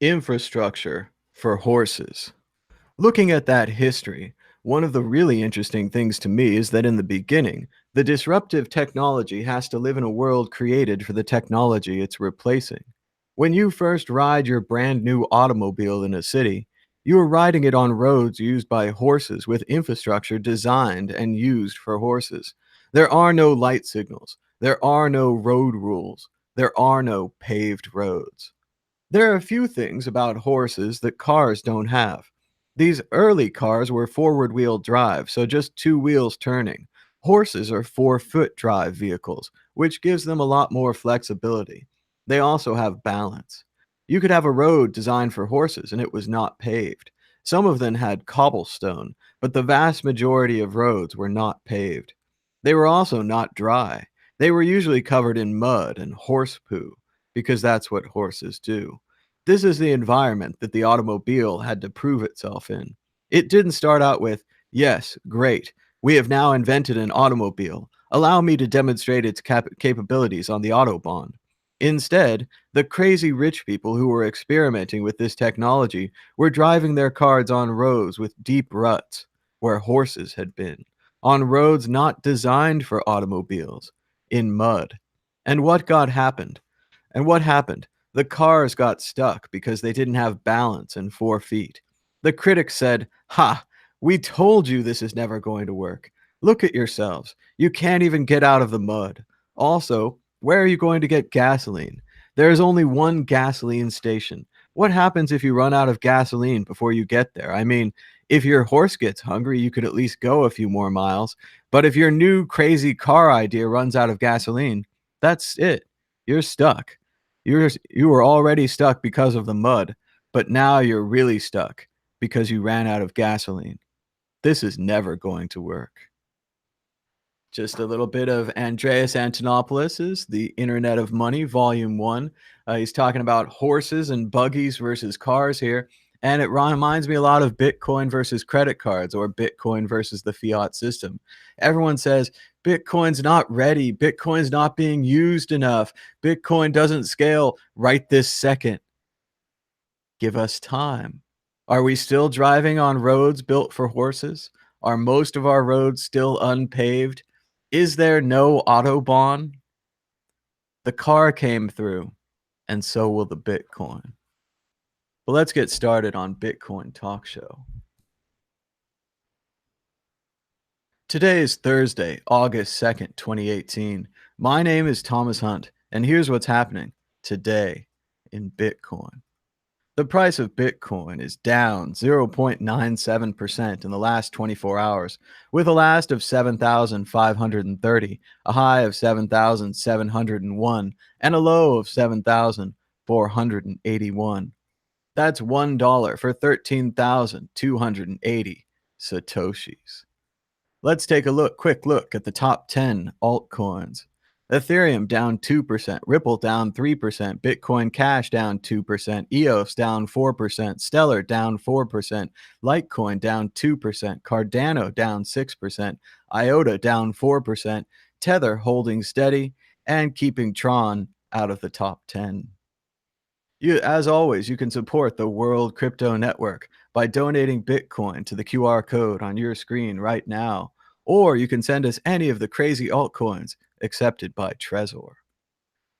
Infrastructure for horses. Looking at that history, one of the really interesting things to me is that in the beginning, the disruptive technology has to live in a world created for the technology it's replacing. When you first ride your brand new automobile in a city, you are riding it on roads used by horses with infrastructure designed and used for horses. There are no light signals, there are no road rules, there are no paved roads. There are a few things about horses that cars don't have. These early cars were forward wheel drive, so just two wheels turning. Horses are 4-foot drive vehicles, which gives them a lot more flexibility. They also have balance. You could have a road designed for horses and it was not paved. Some of them had cobblestone, but the vast majority of roads were not paved. They were also not dry. They were usually covered in mud and horse poo, because that's what horses do. This is the environment that the automobile had to prove itself in. It didn't start out with, yes, great, we have now invented an automobile. Allow me to demonstrate its capabilities on the Autobahn. Instead, the crazy rich people who were experimenting with this technology were driving their cars on roads with deep ruts where horses had been, on roads not designed for automobiles, in mud. And what got happened? And what happened? The cars got stuck because they didn't have balance in 4 feet. The critics said, "Ha! We told you this is never going to work. Look at yourselves. You can't even get out of the mud. Also, where are you going to get gasoline? There is only one gasoline station. What happens if you run out of gasoline before you get there? I mean, if your horse gets hungry, you could at least go a few more miles. But if your new crazy car idea runs out of gasoline, that's it. You're stuck. You were already stuck because of the mud, but now you're really stuck because you ran out of gasoline. This is never going to work." Just a little bit of Andreas Antonopoulos' The Internet of Money, Volume 1. He's talking about horses and buggies versus cars here. And it reminds me a lot of Bitcoin versus credit cards or Bitcoin versus the fiat system. Everyone says Bitcoin's not ready. Bitcoin's not being used enough. Bitcoin doesn't scale right this second. Give us time. Are we still driving on roads built for horses? Are most of our roads still unpaved? Is there no Autobahn? The car came through, and so will the Bitcoin. But let's get started on Bitcoin Talk Show. Today is Thursday, August 2nd, 2018. My name is Thomas Hunt, and here's what's happening today in Bitcoin. The price of Bitcoin is down 0.97% in the last 24 hours, with a last of 7,530, a high of 7,701, and a low of 7,481. That's $1 for 13,280 Satoshis. Let's take a quick look at the top 10 altcoins. Ethereum down 2%, Ripple down 3%, Bitcoin Cash down 2%, EOS down 4%, Stellar down 4%, Litecoin down 2%, Cardano down 6%, IOTA down 4%, Tether holding steady, and keeping Tron out of the top 10. As always, you can support the World Crypto Network by donating Bitcoin to the QR code on your screen right now, or you can send us any of the crazy altcoins accepted by Trezor.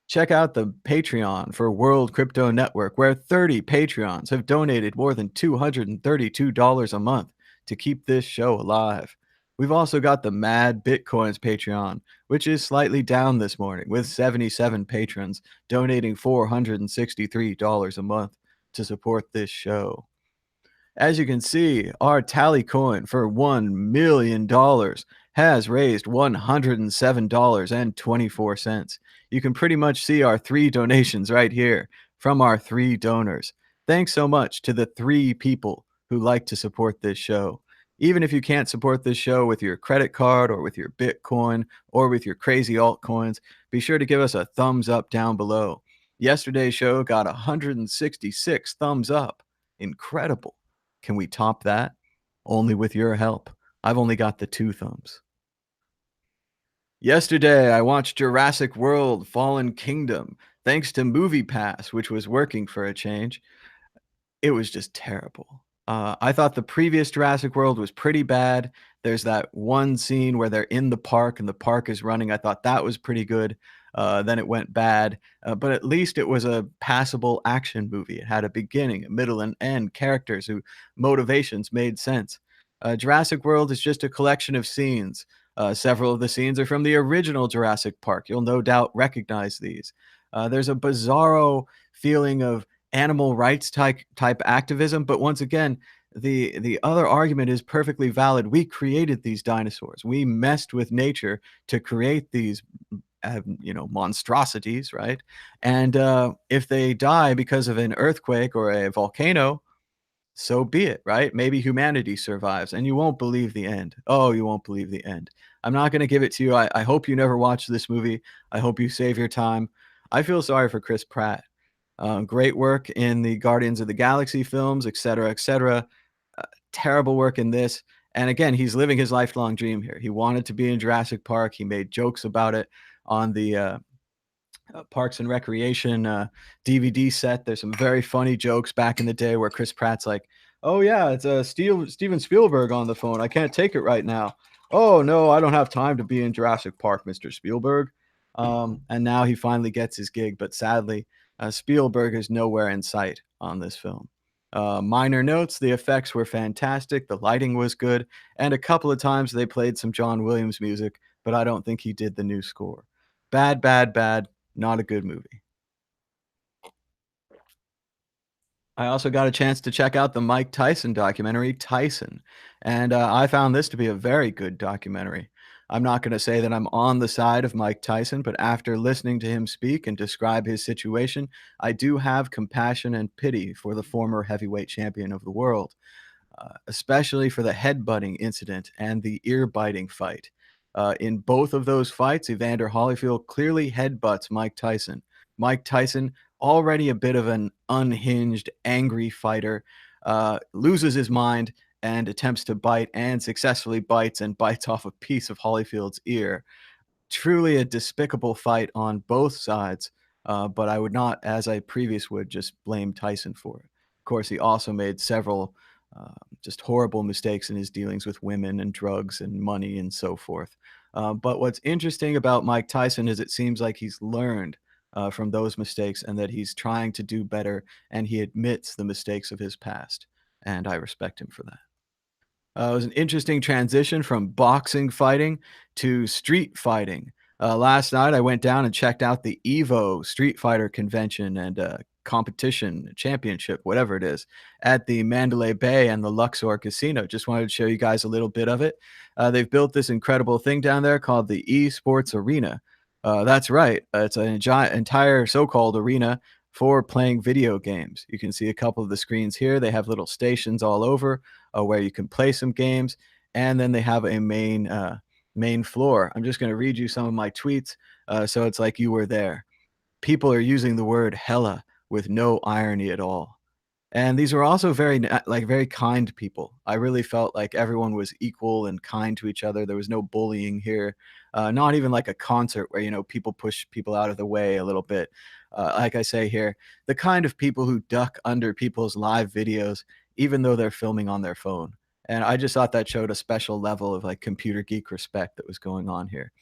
Check out the Patreon for World Crypto Network, where 30 Patreons have donated more than $232 a month to keep this show alive. We've also got the Mad Bitcoins Patreon, which is slightly down this morning, with 77 patrons donating $463 a month to support this show. As you can see, our tally coin for $1 million has raised $107.24. You can pretty much see our 3 donations right here from our 3 donors. Thanks so much to the 3 people who like to support this show. Even if you can't support this show with your credit card or with your Bitcoin or with your crazy altcoins, be sure to give us a thumbs up down below. Yesterday's show got 166 thumbs up. Incredible. Can we top that? Only with your help. I've only got the 2 thumbs. Yesterday, I watched Jurassic World Fallen Kingdom, thanks to Movie Pass, which was working for a change. It was just terrible. I thought the previous Jurassic World was pretty bad. There's that one scene where they're in the park and the park is running. I thought that was pretty good. Then it went bad, but at least it was a passable action movie. It had a beginning, a middle, and end. Characters who motivations made sense. Jurassic World is just a collection of scenes. Several of the scenes are from the original Jurassic Park. You'll no doubt recognize these. There's a bizarro feeling of animal rights type activism, but once again, the other argument is perfectly valid. We created these dinosaurs. We messed with nature to create these, monstrosities, right? And if they die because of an earthquake or a volcano, so be it, right? Maybe humanity survives, and you won't believe the end. Oh, you won't believe the end. I'm not going to give it to you. I hope you never watch this movie. I hope you save your time. I feel sorry for Chris Pratt. Great work in the Guardians of the Galaxy films, et cetera, et cetera. Terrible work in this. And again, he's living his lifelong dream here. He wanted to be in Jurassic Park. He made jokes about it on the Parks and Recreation DVD set. There's some very funny jokes back in the day where Chris Pratt's like, "Oh yeah, it's Steven Spielberg on the phone. I can't take it right now. Oh no, I don't have time to be in Jurassic Park, Mr. Spielberg." And now he finally gets his gig, but sadly, Spielberg is nowhere in sight on this film. Minor notes: the effects were fantastic, the lighting was good, and a couple of times they played some John Williams music, but I don't think he did the new score. Bad, bad, bad. Not a good movie. I also got a chance to check out the Mike Tyson documentary, Tyson, and I found this to be a very good documentary. I'm not going to say that I'm on the side of Mike Tyson, but after listening to him speak and describe his situation, I do have compassion and pity for the former heavyweight champion of the world, especially for the headbutting incident and the ear biting fight. In both of those fights, Evander Holyfield clearly headbutts Mike Tyson. Mike Tyson, already a bit of an unhinged, angry fighter, loses his mind and attempts to bite and successfully bites and bites off a piece of Holyfield's ear. Truly a despicable fight on both sides, but I would not, as I previous would, just blame Tyson for it. Of course, he also made several just horrible mistakes in his dealings with women and drugs and money and so forth. But what's interesting about Mike Tyson is it seems like he's learned from those mistakes and that he's trying to do better and he admits the mistakes of his past. And I respect him for that. It was an interesting transition from boxing fighting to street fighting. Last night, I went down and checked out the Evo Street Fighter convention and competition, championship, whatever it is, at the Mandalay Bay and the Luxor Casino. Just wanted to show you guys a little bit of it. They've built this incredible thing down there called the Esports Arena. That's right. It's an entire so-called arena for playing video games. You can see a couple of the screens here. They have little stations all over where you can play some games, and then they have a main floor. I'm just going to read you some of my tweets, so it's like you were there. People are using the word hella with no irony at all. And these were also very kind people. I really felt like everyone was equal and kind to each other. There was no bullying here. Not even like a concert where, people push people out of the way a little bit. Like I say here, the kind of people who duck under people's live videos, even though they're filming on their phone. And I just thought that showed a special level of like computer geek respect that was going on here.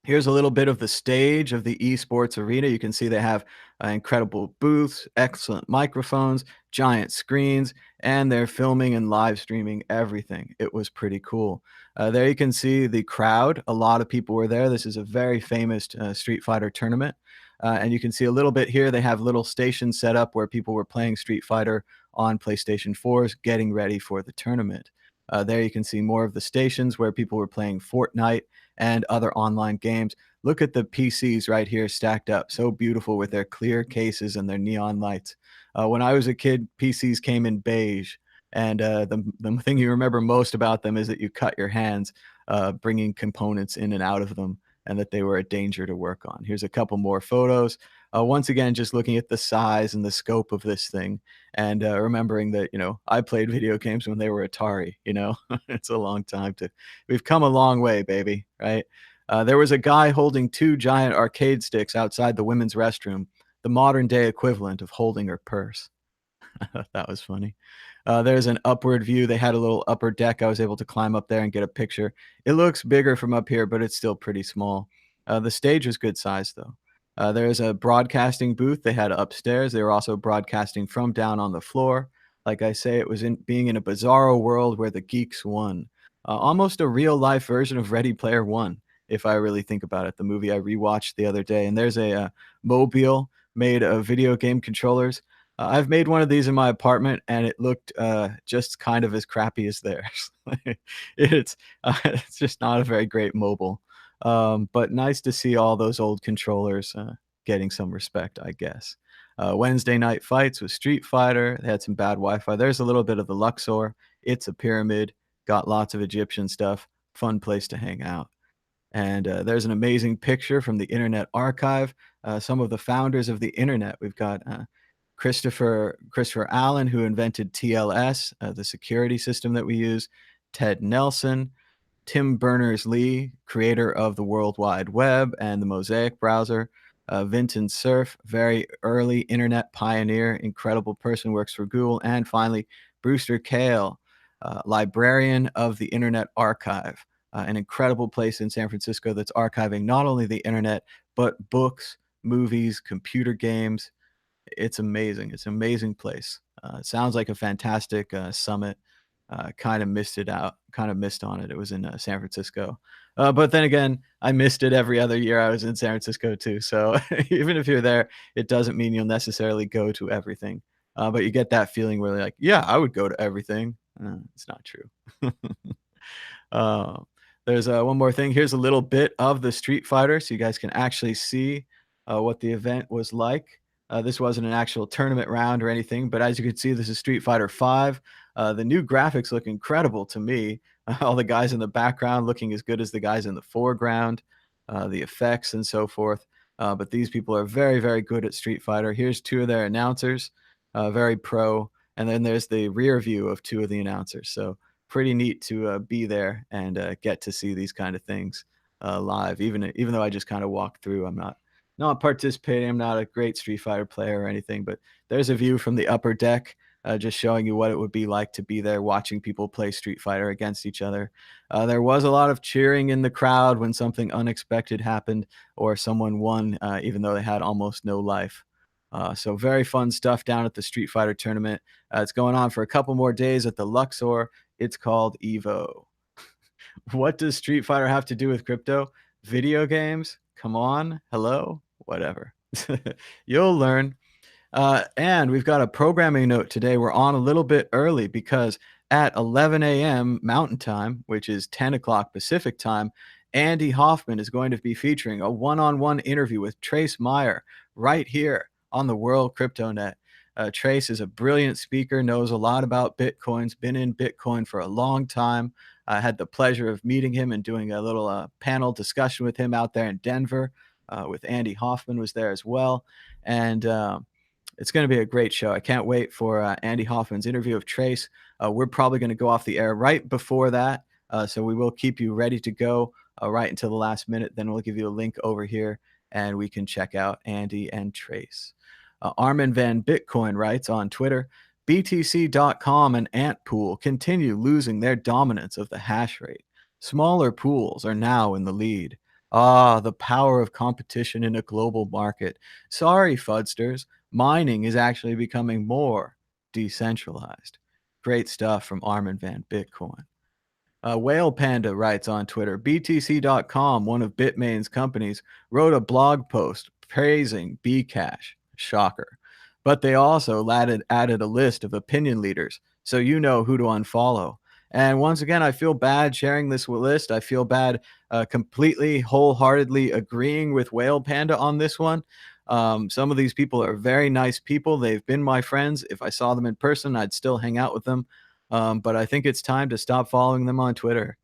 Here's a little bit of the stage of the esports arena. You can see they have incredible booths, excellent microphones, giant screens, and they're filming and live streaming everything. It was pretty cool. There you can see the crowd. A lot of people were there. This is a very famous Street Fighter tournament. And you can see a little bit here. They have little stations set up where people were playing Street Fighter on PlayStation 4s, getting ready for the tournament. There you can see more of the stations where people were playing Fortnite and other online games. Look at the PCs right here stacked up. So beautiful with their clear cases and their neon lights. When I was a kid, PCs came in beige. And the thing you remember most about them is that you cut your hands bringing components in and out of them and that they were a danger to work on. Here's a couple more photos. Once again, just looking at the size and the scope of this thing and remembering that, I played video games when they were Atari, it's a long time we've come a long way, baby, right? There was a guy holding two giant arcade sticks outside the women's restroom, the modern day equivalent of holding her purse. That was funny. There's an upward view. They had a little upper deck. I was able to climb up there and get a picture. It looks bigger from up here, but it's still pretty small. The stage was good size, though. There's a broadcasting booth they had upstairs. They were also broadcasting from down on the floor. Like I say, it was in being in a bizarro world where the geeks won. Almost a real life version of Ready Player One, if I really think about it. The movie I rewatched the other day, and there's a mobile made of video game controllers. I've made one of these in my apartment, and it looked just kind of as crappy as theirs. It's just not a very great mobile, but nice to see all those old controllers getting some respect, I guess. Wednesday night fights with Street Fighter. They had some bad Wi-Fi. There's a little bit of the Luxor. It's a pyramid. Got lots of Egyptian stuff. Fun place to hang out. And there's an amazing picture from the Internet Archive. Some of the founders of the internet. We've got Christopher Allen, who invented TLS, the security system that we use. Ted Nelson, Tim Berners-Lee, creator of the World Wide Web and the Mosaic browser. Vinton Cerf, very early internet pioneer, incredible person, works for Google. And finally, Brewster Kahle, librarian of the Internet Archive, an incredible place in San Francisco that's archiving not only the internet, but books, movies, computer games. It's amazing. It's an amazing place. It sounds like a fantastic summit. Kind of missed it out. Kind of missed on it. It was in San Francisco. But then again, I missed it every other year I was in San Francisco too. So even if you're there, it doesn't mean you'll necessarily go to everything. But you get that feeling where you're like, yeah, I would go to everything. It's not true. Uh, there's one more thing. Here's a little bit of the Street Fighter so you guys can actually see what the event was like. This wasn't an actual tournament round or anything, but as you can see, this is Street Fighter V. The new graphics look incredible to me. All the guys in the background looking as good as the guys in the foreground, the effects and so forth. But these people are very, very good at Street Fighter. Here's two of their announcers, very pro. And then there's the rear view of two of the announcers. So pretty neat to be there and get to see these kind of things live. Even though I just kind of walked through, I'm not participating. I'm not a great Street Fighter player or anything, but there's a view from the upper deck, just showing you what it would be like to be there watching people play Street Fighter against each other. There was a lot of cheering in the crowd when something unexpected happened or someone won, even though they had almost no life. So very fun stuff down at the Street Fighter tournament. It's going on for a couple more days at the Luxor. It's called Evo. What does Street Fighter have to do with crypto? Video games? Come on. Hello? Whatever. You'll learn. And we've got a programming note today. We're on a little bit early because at 11 a.m. Mountain Time, which is 10 o'clock Pacific Time, Andy Hoffman is going to be featuring a one-on-one interview with Trace Meyer right here on the World CryptoNet. Trace is a brilliant speaker, knows a lot about Bitcoins, been in Bitcoin for a long time. I had the pleasure of meeting him and doing a little panel discussion with him out there in Denver. With Andy Hoffman was there as well. And it's going to be a great show. I can't wait for Andy Hoffman's interview of Trace. We're probably going to go off the air right before that. So we will keep you ready to go right until the last minute. Then we'll give you a link over here and we can check out Andy and Trace. Armin van Bitcoin writes on Twitter, BTC.com and Antpool continue losing their dominance of the hash rate. Smaller pools are now in the lead. Ah, the power of competition in a global market. Sorry, fudsters. Mining is actually becoming more decentralized. Great stuff from Armin van Bitcoin. Whale Panda writes on Twitter, BTC.com, one of Bitmain's companies, wrote a blog post praising Bcash. Shocker. But they also added a list of opinion leaders, so you know who to unfollow. And once again, I feel bad sharing this list. I feel bad completely, wholeheartedly agreeing with Whale Panda on this one. Some of these people are very nice people. They've been my friends. If I saw them in person, I'd still hang out with them. But I think it's time to stop following them on Twitter.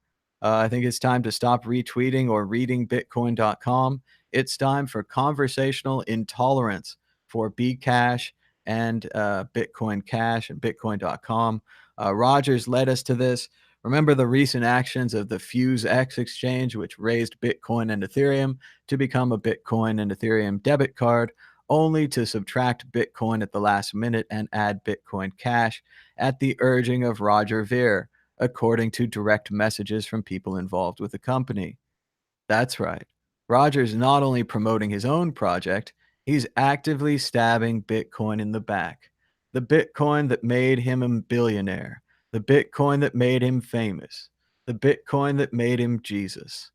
I think it's time to stop retweeting or reading Bitcoin.com. It's time for conversational intolerance for Bcash and Bitcoin Cash and Bitcoin.com. Rogers led us to this. Remember the recent actions of the FuseX exchange, which raised Bitcoin and Ethereum to become a Bitcoin and Ethereum debit card. only to subtract Bitcoin at the last minute and add Bitcoin Cash at the urging of Roger Ver, according to direct messages from people involved with the company. That's right. Roger's not only promoting his own project, he's actively stabbing Bitcoin in the back. The Bitcoin that made him a billionaire, the Bitcoin that made him famous, the Bitcoin that made him Jesus.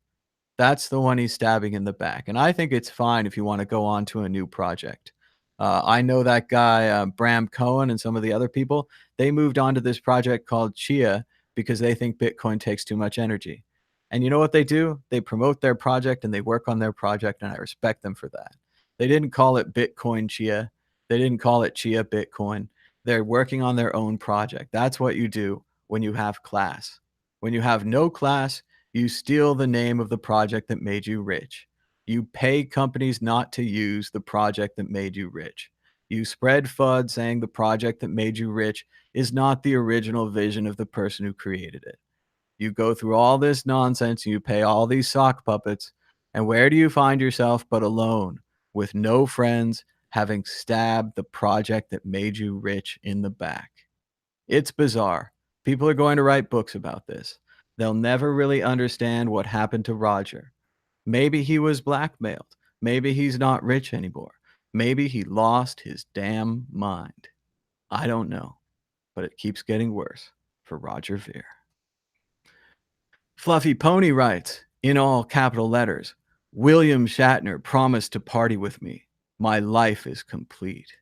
That's the one he's stabbing in the back, and I think it's fine if you wanna go on to a new project. I know that guy, Bram Cohen and some of the other people, they moved on to this project called Chia because they think Bitcoin takes too much energy. And you know what they do? They promote their project and they work on their project, and I respect them for that. They didn't call it Bitcoin Chia. They didn't call it Chia Bitcoin. They're working on their own project. That's what you do when you have class. When you have no class, you steal the name of the project that made you rich. You pay companies not to use the project that made you rich. You spread FUD saying the project that made you rich is not the original vision of the person who created it. You go through all this nonsense and you pay all these sock puppets. And where do you find yourself but alone with no friends, having stabbed the project that made you rich in the back? It's bizarre. People are going to write books about this. They'll never really understand what happened to Roger. Maybe he was blackmailed. Maybe he's not rich anymore. Maybe he lost his damn mind. I don't know, but it keeps getting worse for Roger Ver. Fluffy Pony writes, in all capital letters, William Shatner promised to party with me. My life is complete.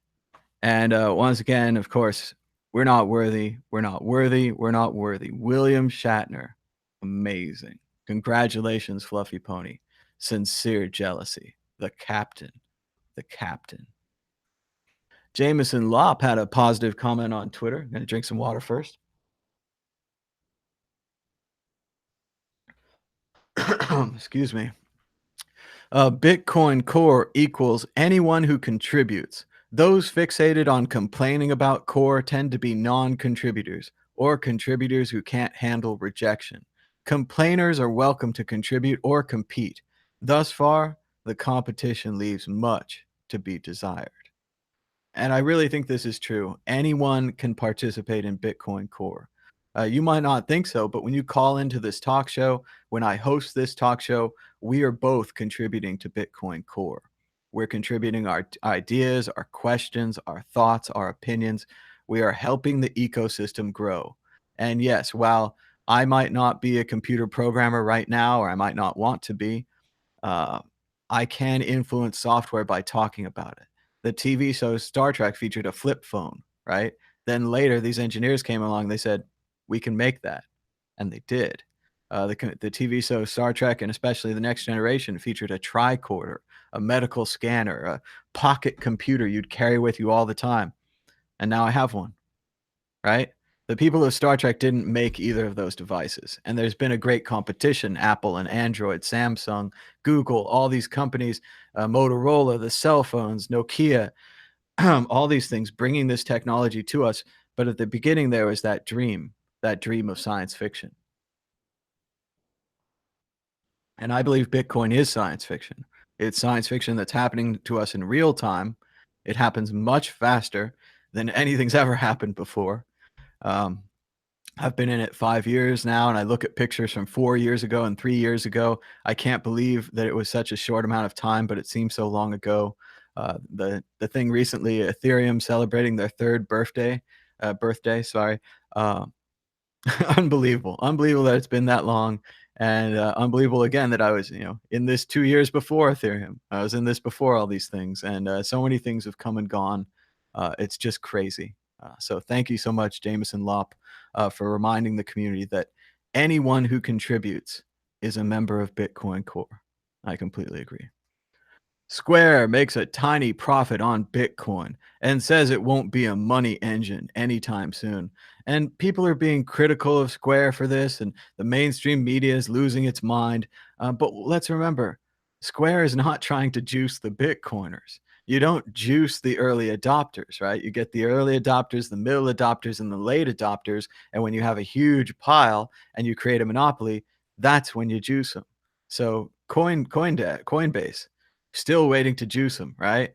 And once again, of course, we're not worthy. We're not worthy. We're not worthy. William Shatner. Amazing. Congratulations, Fluffy Pony. Sincere jealousy. The captain. The captain. Jameson Lopp had a positive comment on Twitter. I'm going to drink some water first. Excuse me. Bitcoin Core equals anyone who contributes. Those fixated on complaining about core tend to be non contributors or contributors who can't handle rejection. Complainers are welcome to contribute or compete. Thus far, the competition leaves much to be desired. And I really think this is true. Anyone can participate in Bitcoin Core. You might not think so, but when you call into this talk show, when I host this talk show, we are both contributing to Bitcoin Core. We're contributing our ideas, our questions, our thoughts, our opinions. We are helping the ecosystem grow. And yes, while I might not be a computer programmer right now, or I might not want to be, uh, I can influence software by talking about it. The TV show Star Trek featured a flip phone, right? Then later, these engineers came along. They said, "We can make that," and they did. The TV show Star Trek, and especially the Next Generation, featured a tricorder, a medical scanner, a pocket computer you'd carry with you all the time. And now I have one, right? The people of Star Trek didn't make either of those devices. And there's been a great competition. Apple and Android, Samsung, Google, all these companies, Motorola, the cell phones, Nokia, all these things bringing this technology to us. But at the beginning, there was that dream of science fiction. And I believe Bitcoin is science fiction. It's science fiction that's happening to us in real time. It happens much faster than anything's ever happened before. Um, I've been in it 5 years now, and I look at pictures from 4 years ago and 3 years ago. I can't believe that it was such a short amount of time, but it seems so long ago. The thing recently, Ethereum celebrating their third birthday, sorry. Uh, Unbelievable. Unbelievable that it's been that long, and, unbelievable again that I was, in this 2 years before Ethereum. I was in this before all these things, and, so many things have come and gone. It's just crazy. So thank you so much, Jameson Lopp, for reminding the community that anyone who contributes is a member of Bitcoin Core. I completely agree. Square makes a tiny profit on Bitcoin and says it won't be a money engine anytime soon. And people are being critical of Square for this, and the mainstream media is losing its mind. But let's remember, Square is not trying to juice the Bitcoiners. You don't juice the early adopters, right? You get the early adopters, the middle adopters, and the late adopters. And when you have a huge pile and you create a monopoly, that's when you juice them. So Coinbase still waiting to juice them, right?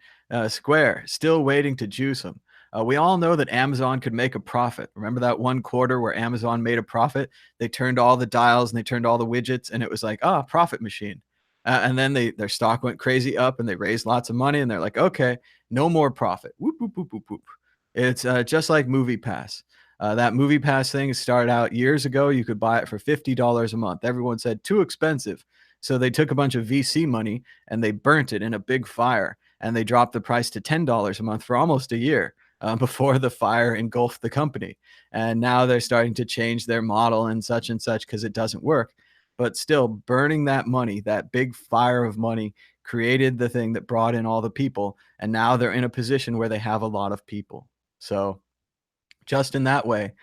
Square still waiting to juice them. We all know that Amazon could make a profit. Remember that one quarter where Amazon made a profit? They turned all the dials and they turned all the widgets, and it was like, ah, profit machine. And then their stock went crazy up, and they raised lots of money, and they're like, okay, no more profit. Whoop whoop whoop whoop whoop. It's just like Movie Pass. That Movie Pass thing started out years ago. You could buy it for $50 a month. Everyone said too expensive, so they took a bunch of VC money and they burnt it in a big fire, and they dropped the price to $10 a month for almost a year before the fire engulfed the company. And now they're starting to change their model and such because it doesn't work. But still, burning that money, that big fire of money, created the thing that brought in all the people. And now they're in a position where they have a lot of people. So, just in that way,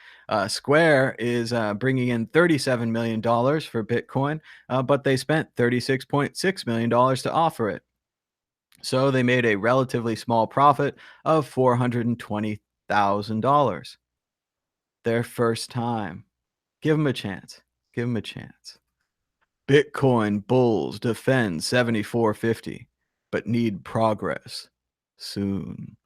Square is bringing in $37 million for Bitcoin, but they spent $36.6 million to offer it. So they made a relatively small profit of $420,000. Their first time. Give them a chance. Give them a chance. Bitcoin bulls defend 7450, but need progress soon.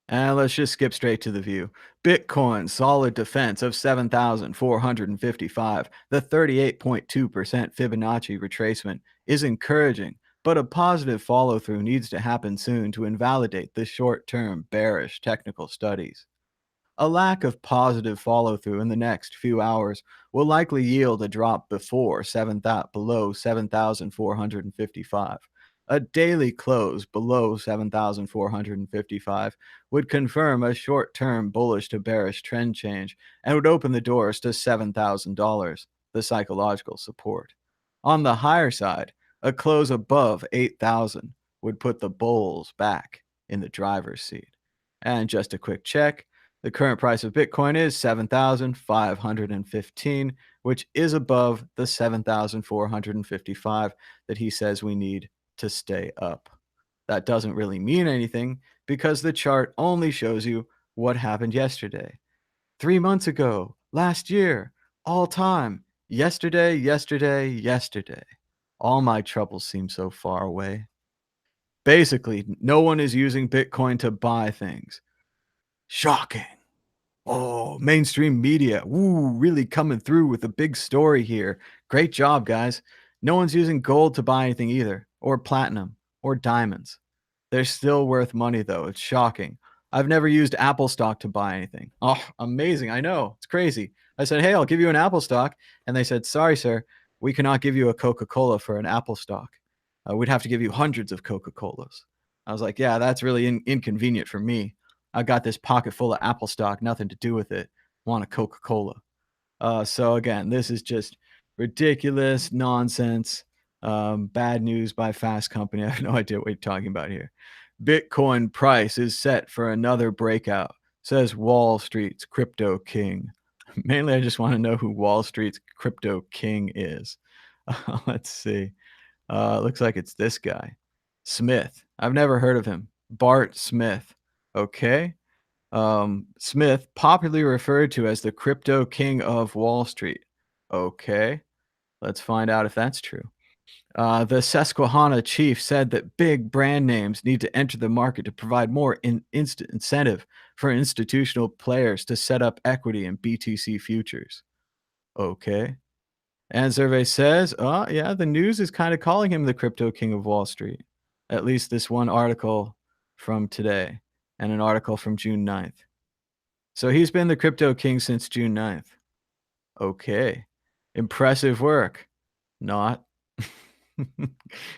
And let's just skip straight to the view. Bitcoin solid defense of 7,455. The 38.2% Fibonacci retracement is encouraging, but a positive follow through needs to happen soon to invalidate the short term bearish technical studies. A lack of positive follow through in the next few hours will likely yield a drop below 7,455. A daily close below 7,455 would confirm a short term bullish to bearish trend change and would open the doors to $7,000, the psychological support. On the higher side, a close above 8,000 would put the bulls back in the driver's seat. And just a quick check. The current price of Bitcoin is 7,515, which is above the 7,455 that he says we need to stay up. That doesn't really mean anything because the chart only shows you what happened yesterday, 3 months ago, last year, all time, yesterday, yesterday, yesterday. All my troubles seem so far away. Basically, no one is using Bitcoin to buy things. Shocking. Oh, mainstream media. Ooh, really coming through with a big story here. Great job, guys. No one's using gold to buy anything either, or platinum, or diamonds. They're still worth money, though. It's shocking. I've never used Apple stock to buy anything. Oh, amazing. I know. It's crazy. I said, hey, I'll give you an Apple stock. And they said, sorry, sir, we cannot give you a Coca Cola for an Apple stock. We'd have to give you hundreds of Coca Colas. I was like, yeah, that's really inconvenient for me. I got this pocket full of Apple stock, nothing to do with it. Want a Coca Cola. So again, this is just ridiculous nonsense. Bad news by Fast Company. I have no idea what you're talking about here. Bitcoin price is set for another breakout, says Wall Street's crypto king. Mainly, I just want to know who Wall Street's crypto king is. Let's see. Looks like it's this guy, Smith. I've never heard of him. Bart Smith. Okay. Smith, popularly referred to as the crypto king of Wall Street. Okay. Let's find out if that's true. The Susquehanna chief said that big brand names need to enter the market to provide more instant incentive for institutional players to set up equity in BTC futures. Okay. And survey says, oh, yeah, the news is kind of calling him the crypto king of Wall Street. At least this one article from today and an article from June 9th. So he's been the crypto king since June 9th. Okay. Impressive work. Not.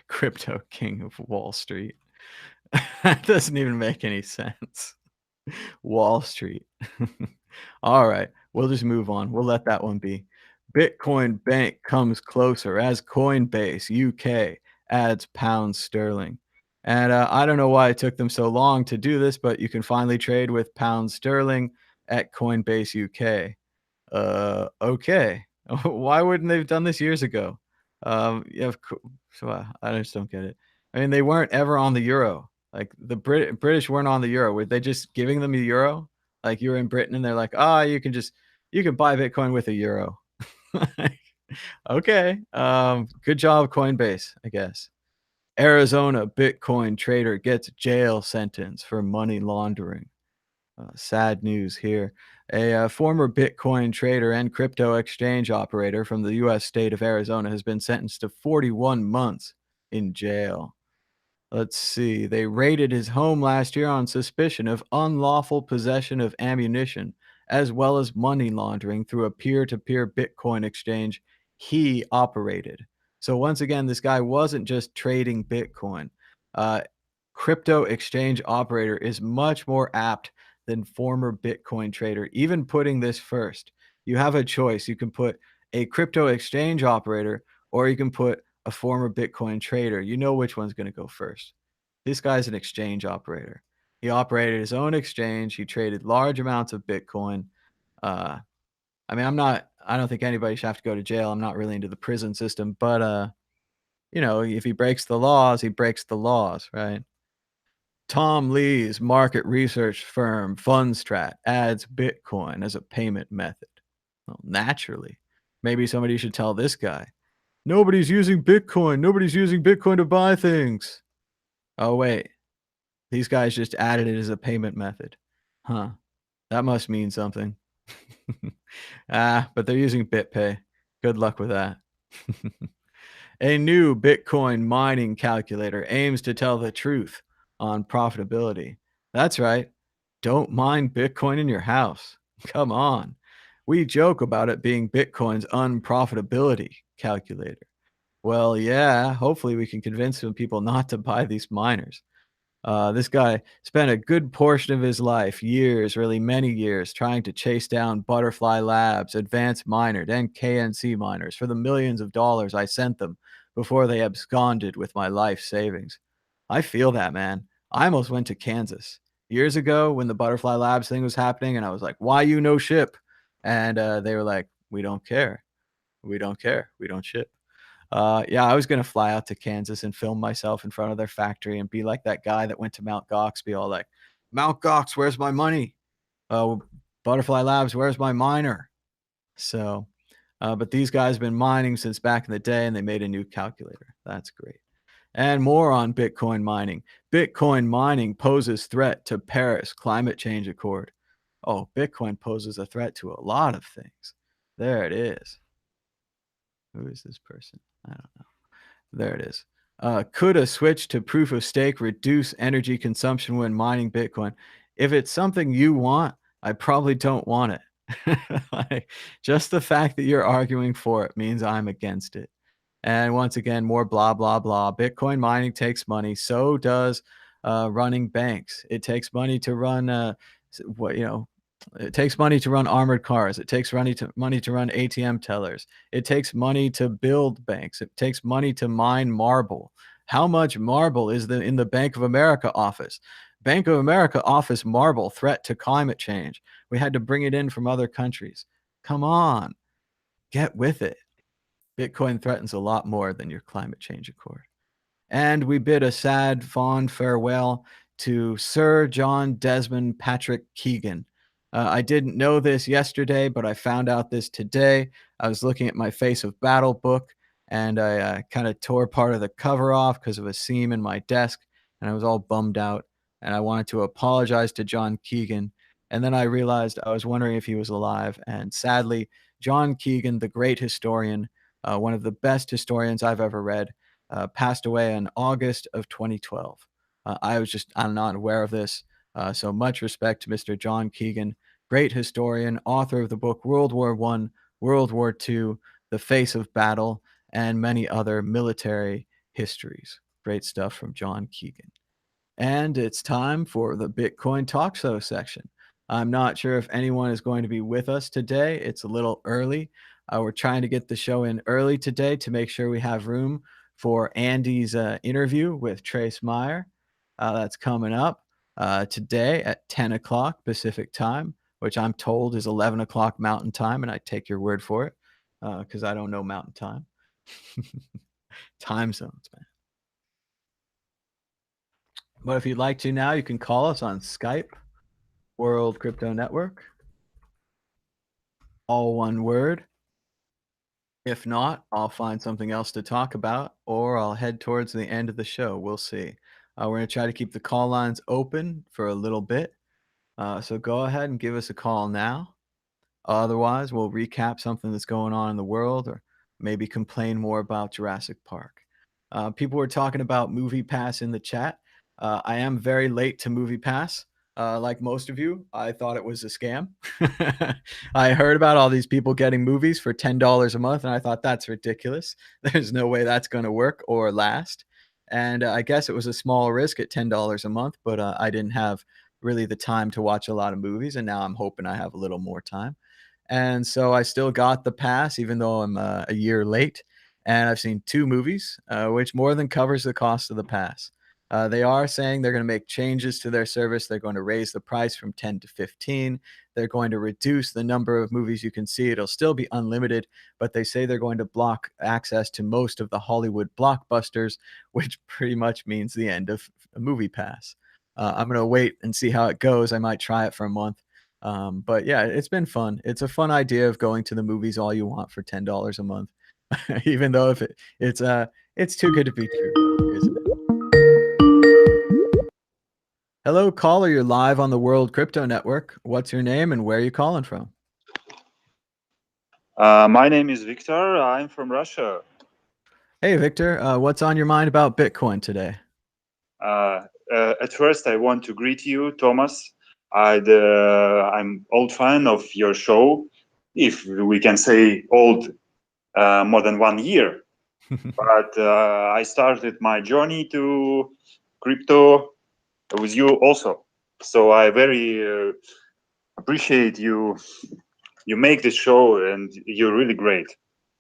Crypto king of Wall Street. That doesn't even make any sense. Wall Street. All right. We'll just move on. We'll let that one be. Bitcoin Bank comes closer as Coinbase UK adds pound sterling. And I don't know why it took them so long to do this, but you can finally trade with pound sterling at Coinbase UK. Okay. Why wouldn't they have done this years ago? Yeah, so I just don't get it. I mean, they weren't ever on the euro. Like the British weren't on the euro. Were they just giving them the euro? Like you're in Britain and they're like, you can buy Bitcoin with a euro. Okay. Good job, Coinbase, I guess. Arizona Bitcoin trader gets jail sentence for money laundering. Sad news here. A former Bitcoin trader and crypto exchange operator from the U.S. state of Arizona has been sentenced to 41 months in jail. Let's see. They raided his home last year on suspicion of unlawful possession of ammunition, as well as money laundering through a peer to peer Bitcoin exchange he operated. So, once again, this guy wasn't just trading Bitcoin. Uh, Crypto exchange operator is much more apt than former Bitcoin trader, even putting this first. You have a choice. You can put a crypto exchange operator, or you can put a former Bitcoin trader. You know which one's going to go first. This guy's an exchange operator. He operated his own exchange. He traded large amounts of Bitcoin. Uh, I mean, I don't think anybody should have to go to jail. I'm not really into the prison system, but, if he breaks the laws, he breaks the laws, right? Tom Lee's market research firm Fundstrat adds Bitcoin as a payment method. Well, naturally. Maybe somebody should tell this guy, nobody's using Bitcoin. Nobody's using Bitcoin to buy things. Oh, wait. These guys just added it as a payment method. Huh. That must mean something. But they're using BitPay. Good luck with that. A new Bitcoin mining calculator aims to tell the truth on profitability. That's right. Don't mine Bitcoin in your house. Come on. We joke about it being Bitcoin's unprofitability calculator. Well, yeah, hopefully we can convince some people not to buy these miners. This guy spent a good portion of his life, years, really many years, trying to chase down Butterfly Labs, Advanced Miner, and KNC miners for the millions of dollars I sent them before they absconded with my life savings. I feel that, man. I almost went to Kansas years ago when the Butterfly Labs thing was happening, and I was like, "Why you no ship?" And they were like, "We don't care. We don't care. We don't ship." Yeah, I was gonna fly out to Kansas and film myself in front of their factory and be like that guy that went to Mount Gox, be all like, "Mount Gox, where's my money? Uh, Butterfly Labs, where's my miner?" So, but these guys have been mining since back in the day, and they made a new calculator. That's great. And more on Bitcoin mining. Bitcoin mining poses threat to Paris Climate Change Accord. Oh, Bitcoin poses a threat to a lot of things. There it is. Who is this person? I don't know. There it is. Could a switch to proof of stake reduce energy consumption when mining Bitcoin? If it's something you want, I probably don't want it. Like, just the fact that you're arguing for it means I'm against it. And once again, more blah, blah, blah. Bitcoin mining takes money. So does running banks. It takes money to run, it takes money to run armored cars. It takes money to run ATM tellers. It takes money to build banks. It takes money to mine marble. How much marble is in the Bank of America office? Bank of America office marble threat to climate change. We had to bring it in from other countries. Come on, get with it. Bitcoin threatens a lot more than your climate change accord. And we bid a sad, fond farewell to Sir John Desmond Patrick Keegan. I didn't know this yesterday, but I found out this today. I was looking at my Face of Battle book, and I kind of tore part of the cover off because of a seam in my desk, and I was all bummed out. And I wanted to apologize to John Keegan. And then I realized I was wondering if he was alive. And sadly, John Keegan, the great historian, one of the best historians I've ever read, passed away in August of 2012. I'm not aware of this. So much respect to Mr. John Keegan, great historian, author of the book World War I, World War II, The Face of Battle, and many other military histories. Great stuff from John Keegan. And it's time for the Bitcoin Talk Show section. I'm not sure if anyone is going to be with us today. It's a little early. We're trying to get the show in early today to make sure we have room for Andy's interview with Trace Meyer. That's coming up today at 10 o'clock Pacific time, which I'm told is 11 o'clock Mountain time, and I take your word for it because I don't know Mountain time. Time zones, man. But if you'd like to now, you can call us on Skype, World Crypto Network, all one word. If not, I'll find something else to talk about, or I'll head towards the end of the show. We'll see. We're going to try to keep the call lines open for a little bit. So go ahead and give us a call now. Otherwise, we'll recap something that's going on in the world or maybe complain more about Jurassic Park. People were talking about Movie Pass in the chat. I am very late to Movie Pass. Like most of you, I thought it was a scam. I heard about all these people getting movies for $10 a month, and I thought that's ridiculous. There's no way that's going to work or last. And I guess it was a small risk at $10 a month, but I didn't have really the time to watch a lot of movies, and now I'm hoping I have a little more time. And so I still got the pass, even though I'm a year late. And I've seen 2 movies, which more than covers the cost of the pass. They are saying they're going to make changes to their service. They're going to raise the price from 10 to 15. They're going to reduce the number of movies you can see. It'll still be unlimited, but they say they're going to block access to most of the Hollywood blockbusters, which pretty much means the end of a movie pass. I'm going to wait and see how it goes. I might try it for a month. But yeah, it's been fun. It's a fun idea of going to the movies all you want for $10 a month, even though if it's too good to be true, isn't it? Hello, caller. You're live on the World Crypto Network. What's your name and where are you calling from? My name is Victor. I'm from Russia. Hey, Victor. What's on your mind about Bitcoin today? At first, I want to greet you, Thomas. I'm old fan of your show, if we can say old, more than 1 year. But I started my journey to crypto with you also. So I very appreciate you. You make this show, and you're really great.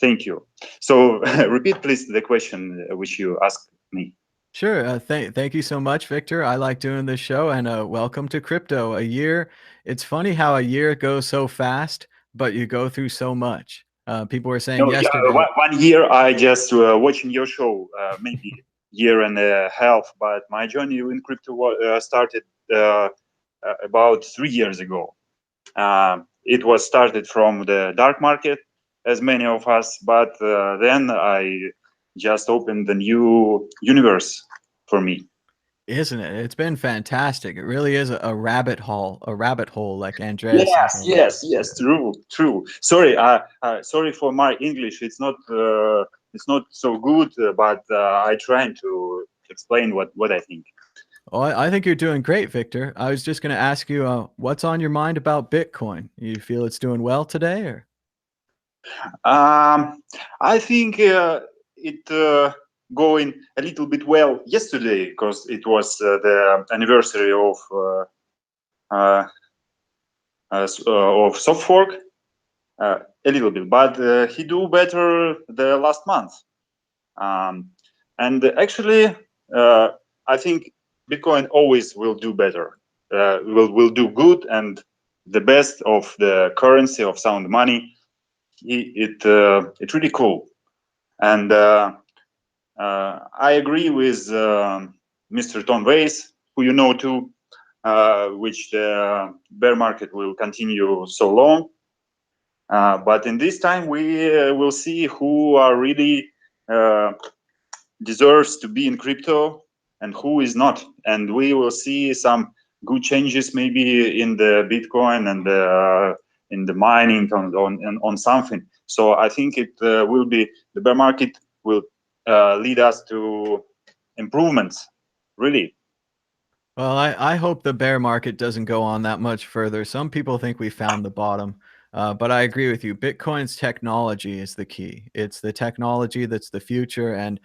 Thank you. So repeat, please, the question which you asked me. Sure. Thank you so much, Victor. I like doing this show, and welcome to crypto. A year. It's funny how a year goes so fast, but you go through so much. People were saying No, yeah, yesterday. 1 year I just watching your show, maybe year and a half. But my journey in crypto started about 3 years ago. It was started from the dark market, as many of us, but then I just opened the new universe for me. Isn't it? It's been fantastic. It really is a rabbit hole, like Andreas says Yes, all the yes, time. yes, true, true. Sorry, sorry for my English. It's not so good, but I trying to explain what I think. Well, I think you're doing great, Victor. I was just going to ask you, what's on your mind about Bitcoin? You feel it's doing well today, or? I think it going a little bit well yesterday because it was the anniversary uh, of soft fork. A little bit, but he do better the last month. And actually, I think Bitcoin always will do better. Will do good, and the best of the currency of sound money. It's really cool, and I agree with Mr. Tom Weiss, who you know too, which the bear market will continue so long. But in this time, we will see who are really deserves to be in crypto and who is not, and we will see some good changes maybe in the Bitcoin and in the mining on something. So I think it will be the bear market will lead us to improvements, really. Well, I hope the bear market doesn't go on that much further. Some people think we found the bottom, but I agree with you. Bitcoin's technology is the key. It's the technology that's the future, and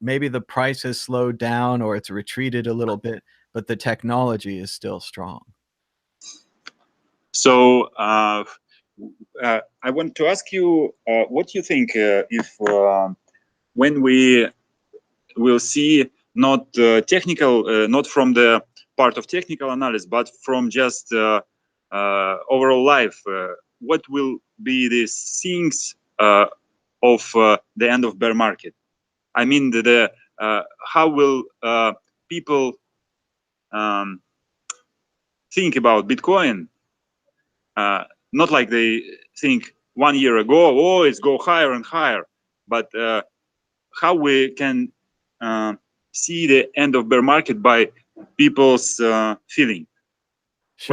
maybe the price has slowed down or it's retreated a little bit, but the technology is still strong. So I want to ask you what you think if when we will see not technical, not from the part of technical analysis, but from just overall life. What will be the things of the end of bear market? I mean, how will people think about Bitcoin? Not like they think 1 year ago, oh, it's go higher and higher. But how we can uh, see the end of bear market by people's feeling? What?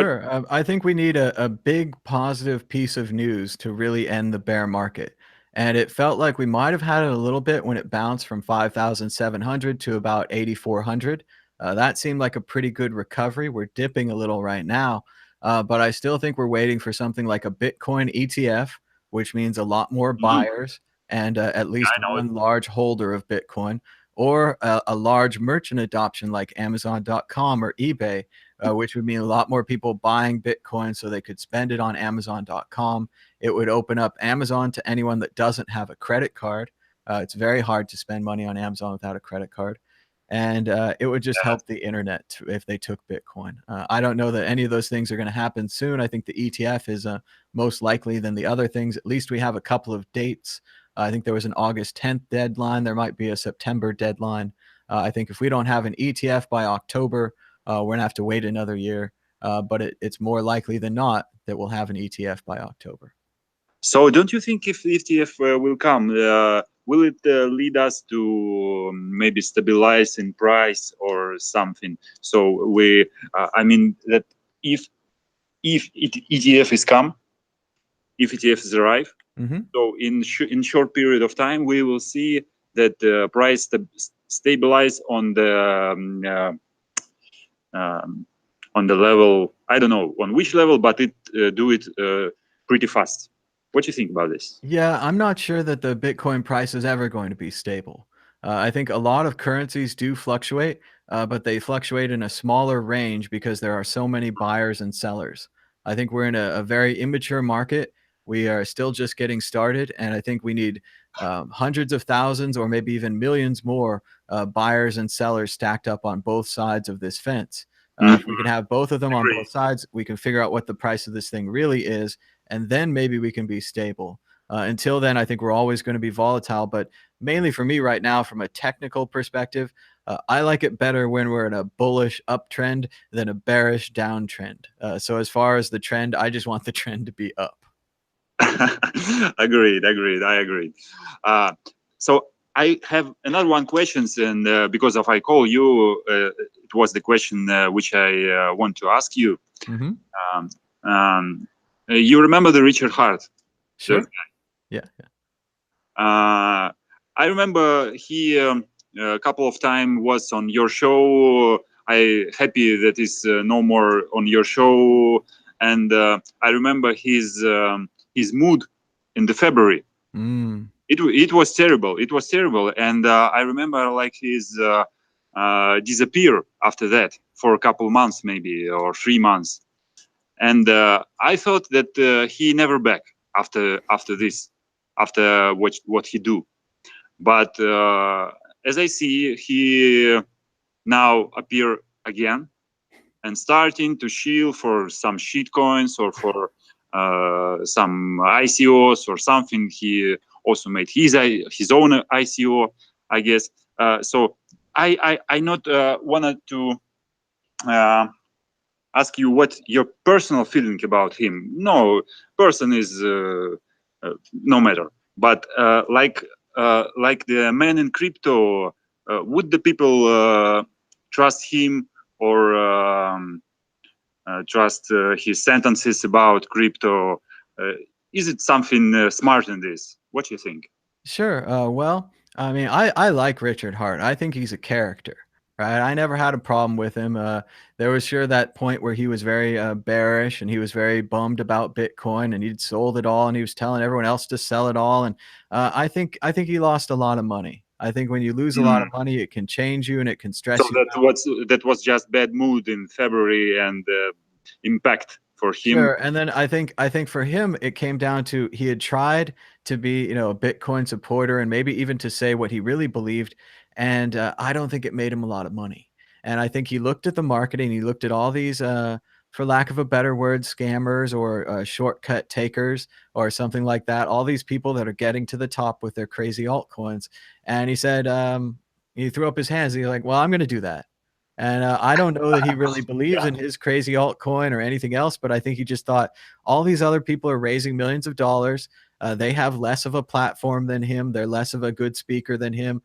Sure. I think we need a big positive piece of news to really end the bear market. And it felt like we might have had it a little bit when it bounced from 5,700 to about 8,400. That seemed like a pretty good recovery. We're dipping a little right now, but I still think we're waiting for something like a Bitcoin ETF, which means a lot more Mhm. buyers and at I least know it. one large holder of Bitcoin, or a large merchant adoption like Amazon.com or eBay, which would mean a lot more people buying Bitcoin so they could spend it on Amazon.com. It would open up Amazon to anyone that doesn't have a credit card. It's very hard to spend money on Amazon without a credit card. And it would just Yes. help the internet if they took Bitcoin. I don't know that any of those things are going to happen soon. I think the ETF is most likely than the other things. At least we have a couple of dates. I think there was an August 10th deadline. There might be a September deadline. I think if we don't have an ETF by October, we're gonna have to wait another year, but it's more likely than not that we'll have an ETF by October. So don't you think if ETF will come, will it lead us to maybe stabilize in price or something? So I mean that if ETF is come, if ETFs arrive, Hmm. so in short period of time we will see that the price stabilize um, on the level, I don't know on which level, but it do it pretty fast. What do you think about this? Yeah, I'm not sure that the Bitcoin price is ever going to be stable. I think a lot of currencies do fluctuate, but they fluctuate in a smaller range because there are so many buyers and sellers. I think we're in a very immature market. We are still just getting started, and I think we need hundreds of thousands or maybe even millions more buyers and sellers stacked up on both sides of this fence. If we can Mhm. have both of them on Agree. both sides, we can figure out what the price of this thing really is, and then maybe we can be stable. Until then, I think we're always going to be volatile. But mainly for me right now, from a technical perspective, I like it better when we're in a bullish uptrend than a bearish downtrend. So as far as the trend, I just want the trend to be up. Agreed. I agree. Uh, so I have another one questions, and because of I call you, it was the question which I want to ask you. Hmm. Um, um, you remember the Richard Hart? The, Sure. Yeah. uh, I remember he a couple of time was on your show. I happy that is no more on your show, and I remember his mood in the February. Mm. It was terrible. It was terrible, and I remember like his disappear after that for a couple months, maybe or 3 months, and I thought that he never back after this, after what he do. But as I see, he now appear again and starting to shield for some shit coins or for some ICOs or something. He also made his own ICO, I guess. So I not wanted to uh, ask you what your personal feeling about him. No, person is no matter. But like the man in crypto, would the people trust him or trust his sentences about crypto? Uh, is it something smart in this? What do you think? Sure. Well, I mean, I like Richard Hart. I think he's a character, right? I never had a problem with him. There was sure that point where he was very bearish and he was very bummed about Bitcoin and he'd sold it all and he was telling everyone else to sell it all. And I think he lost a lot of money. I think when you lose a lot of Mm. money, it can change you and it can So stress you out. that was just bad mood in February and impact for him. Sure, and then I think for him, it came down to he had tried to be, a Bitcoin supporter and maybe even to say what he really believed, and, I don't think it made him a lot of money. And I think he looked at the marketing, he looked at all these, for lack of a better word, scammers or, shortcut takers or something like that, all these people that are getting to the top with their crazy altcoins, and he said, he threw up his hands, he's like, "Well, I'm gonna do that." And, I don't know that he really believes Yeah. in his crazy altcoin or anything else, but I think he just thought all these other people are raising millions of dollars. They have less of a platform than him. They're less of a good speaker than him.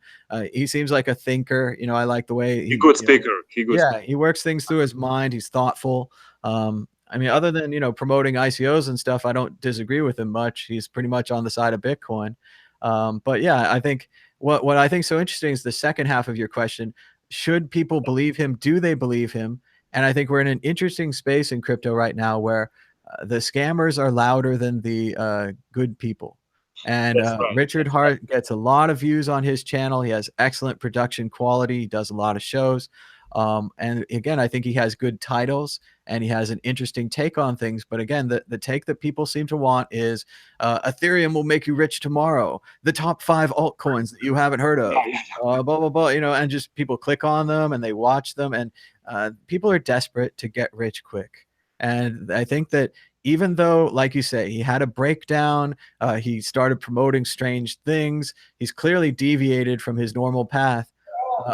He seems like a thinker. I like the way He he, good speaker. He good. yeah, he works things through his mind. He's thoughtful. I mean, other than promoting ICOs and stuff, I don't disagree with him much. He's pretty much on the side of Bitcoin. But yeah, I think what I think so interesting is the second half of your question. Should people believe him? Do they believe him? And I think we're in an interesting space in crypto right now where the scammers are louder than the good people. And That's right. Richard That's right. Hart gets a lot of views on his channel. He has excellent production quality. He does a lot of shows. And again, I think he has good titles and he has an interesting take on things. But again, the take that people seem to want is Ethereum will make you rich tomorrow. The top 5 altcoins that you haven't heard Yeah, of. yeah, Blah blah blah. And just people click on them and they watch them, and people are desperate to get rich quick. And I think that even though, like you say, he had a breakdown, he started promoting strange things. He's clearly deviated from his normal path.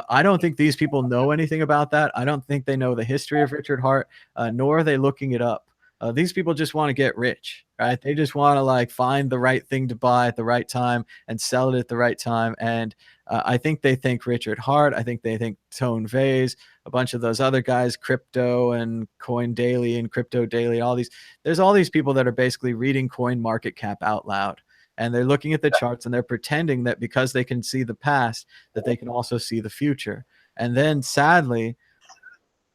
I don't think these people know anything about that. I don't think they know the history of Richard Hart, nor are they looking it up. These people just want to get rich, right? They just want to like find the right thing to buy at the right time and sell it at the right time. And I think they think Richard Hart. I think they think Tone Vase, a bunch of those other guys, Crypto and Coin Daily and Crypto Daily, all these. There's all these people that are basically reading Coin Market Cap out loud, and they're looking at the charts and they're pretending that because they can see the past, that they can also see the future. And then sadly,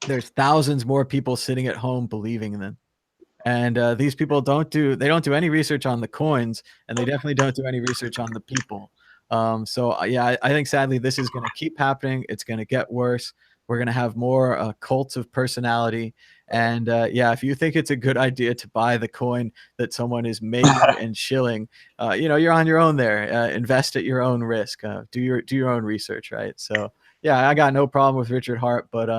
there's thousands more people sitting at home believing in them. And these people don't do any research on the coins, and they definitely don't do any research on the people. So yeah, I think sadly this is going to keep happening. It's going to get worse. We're going to have more cults of personality. And yeah, if you think it's a good idea to buy the coin that someone is making and shilling, you're on your own there. Invest at your own risk. Do your own research, right? So yeah, I got no problem with Richard Hart, but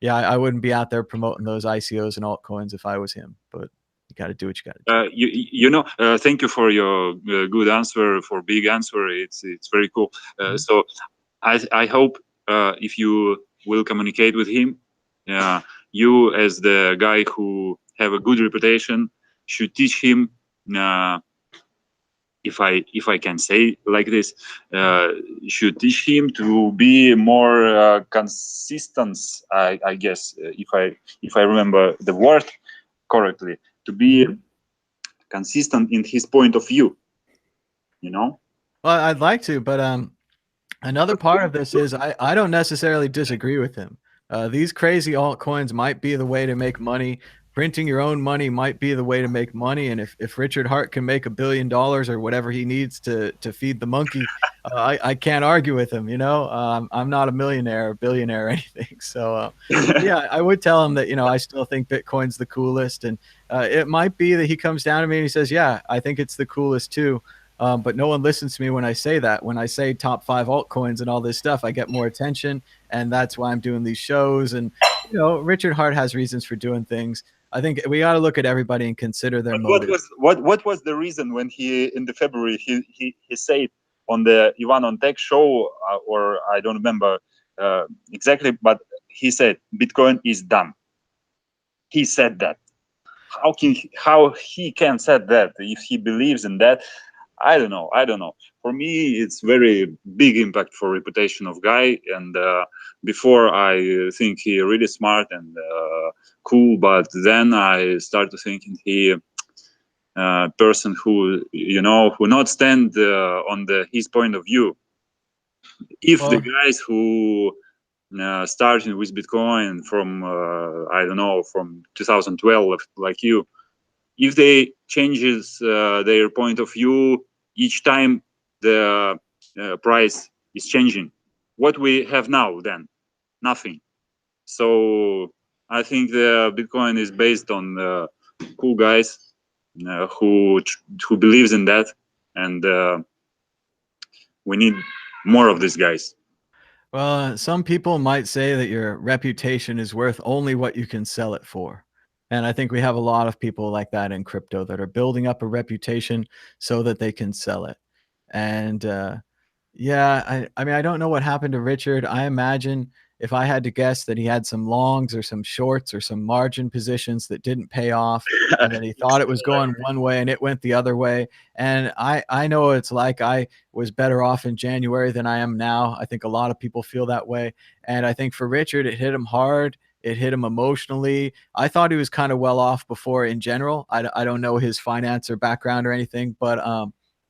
yeah, I wouldn't be out there promoting those ICOs and altcoins if I was him. But you got to do what you got to do. Thank you for your good answer, for big answer. It's very cool. So I hope if you will communicate with him, you as the guy who have a good reputation should teach him. If I can say like this, should teach him to be more consistent. I guess if I remember the word correctly, to be consistent in his point of view. Well, I'd like to, but another part of this is I don't necessarily disagree with him. These crazy altcoins might be the way to make money. Printing your own money might be the way to make money. And if Richard Hart can make $1 billion or whatever he needs to feed the monkey, I can't argue with him. I'm not a millionaire or billionaire or anything. So yeah, I would tell him that I still think Bitcoin's the coolest, and it might be that he comes down to me and he says, "Yeah, I think it's the coolest too." But no one listens to me when I say that. When I say top 5 altcoins and all this stuff, I get more attention, and that's why I'm doing these shows. And Richard Hart has reasons for doing things. I think we got to look at everybody and consider their motive. What was the reason when he in the February he said on the Ivan on Tech show, or I don't remember exactly, but he said Bitcoin is done. He said that. How he can said that if he believes in that? I don't know. For me, it's very big impact for reputation of guy. And before I think he really smart and cool, but then I start to thinking he person who who not stand on his point of view. If the guys who starting with Bitcoin from I don't know, from 2012 like you, if they changes their point of view each time the price is changing, what we have now then? Nothing. So I think the Bitcoin is based on cool guys who believes in that, and we need more of these guys. Well, some people might say that your reputation is worth only what you can sell it for. And I think we have a lot of people like that in crypto that are building up a reputation so that they can sell it. And yeah, I mean, I don't know what happened to Richard. I imagine if I had to guess that he had some longs or some shorts or some margin positions that didn't pay off, and then he thought it was going one way and it went the other way. And I know what it's like. I was better off in January than I am now. I think a lot of people feel that way. And I think for Richard, it hit him hard. It hit him emotionally. I thought he was kind of well off before in general. I don't know his finance or background or anything, but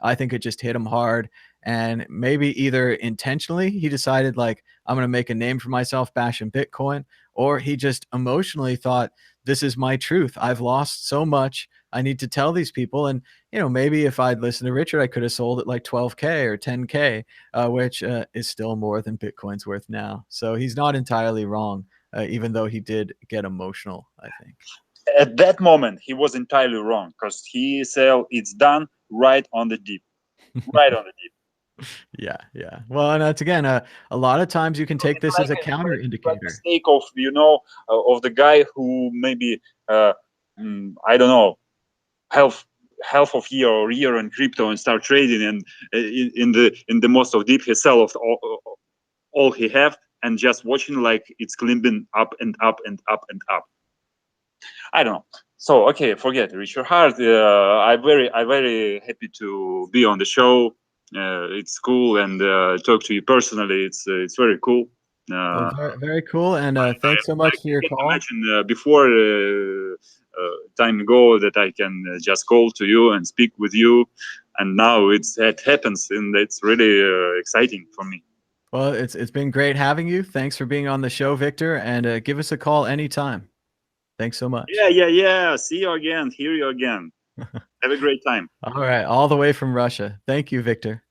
I think it just hit him hard. And maybe either intentionally he decided, like, I'm going to make a name for myself bashing Bitcoin, or he just emotionally thought, this is my truth. I've lost so much. I need to tell these people. And, maybe if I'd listened to Richard, I could have sold it like 12K or 10K, which is still more than Bitcoin's worth now. So he's not entirely wrong, even though he did get emotional, I think. At that moment, he was entirely wrong, because he said it's done right on the deep, right on the deep. Yeah. Well, and that's again, a lot of times you can take this as a counter indicator. Mistake of of the guy who maybe I don't know, half of year or year in crypto and start trading, and in the most of deep he sell of all he have, and just watching like it's climbing up and up and up and up. I don't know. So okay, forget Richard Hart. I'm very happy to be on the show. It's cool, and talk to you personally. It's very cool. Well, very, very cool. And thanks so much for your I call. imagine before time ago that I can just call to you and speak with you, and now it happens, and it's really exciting for me. Well, it's been great having you. Thanks for being on the show, Victor, and give us a call anytime. Thanks so much. Yeah. See you again. Hear you again. Have a great time. All right, all the way from Russia. Thank you, Victor.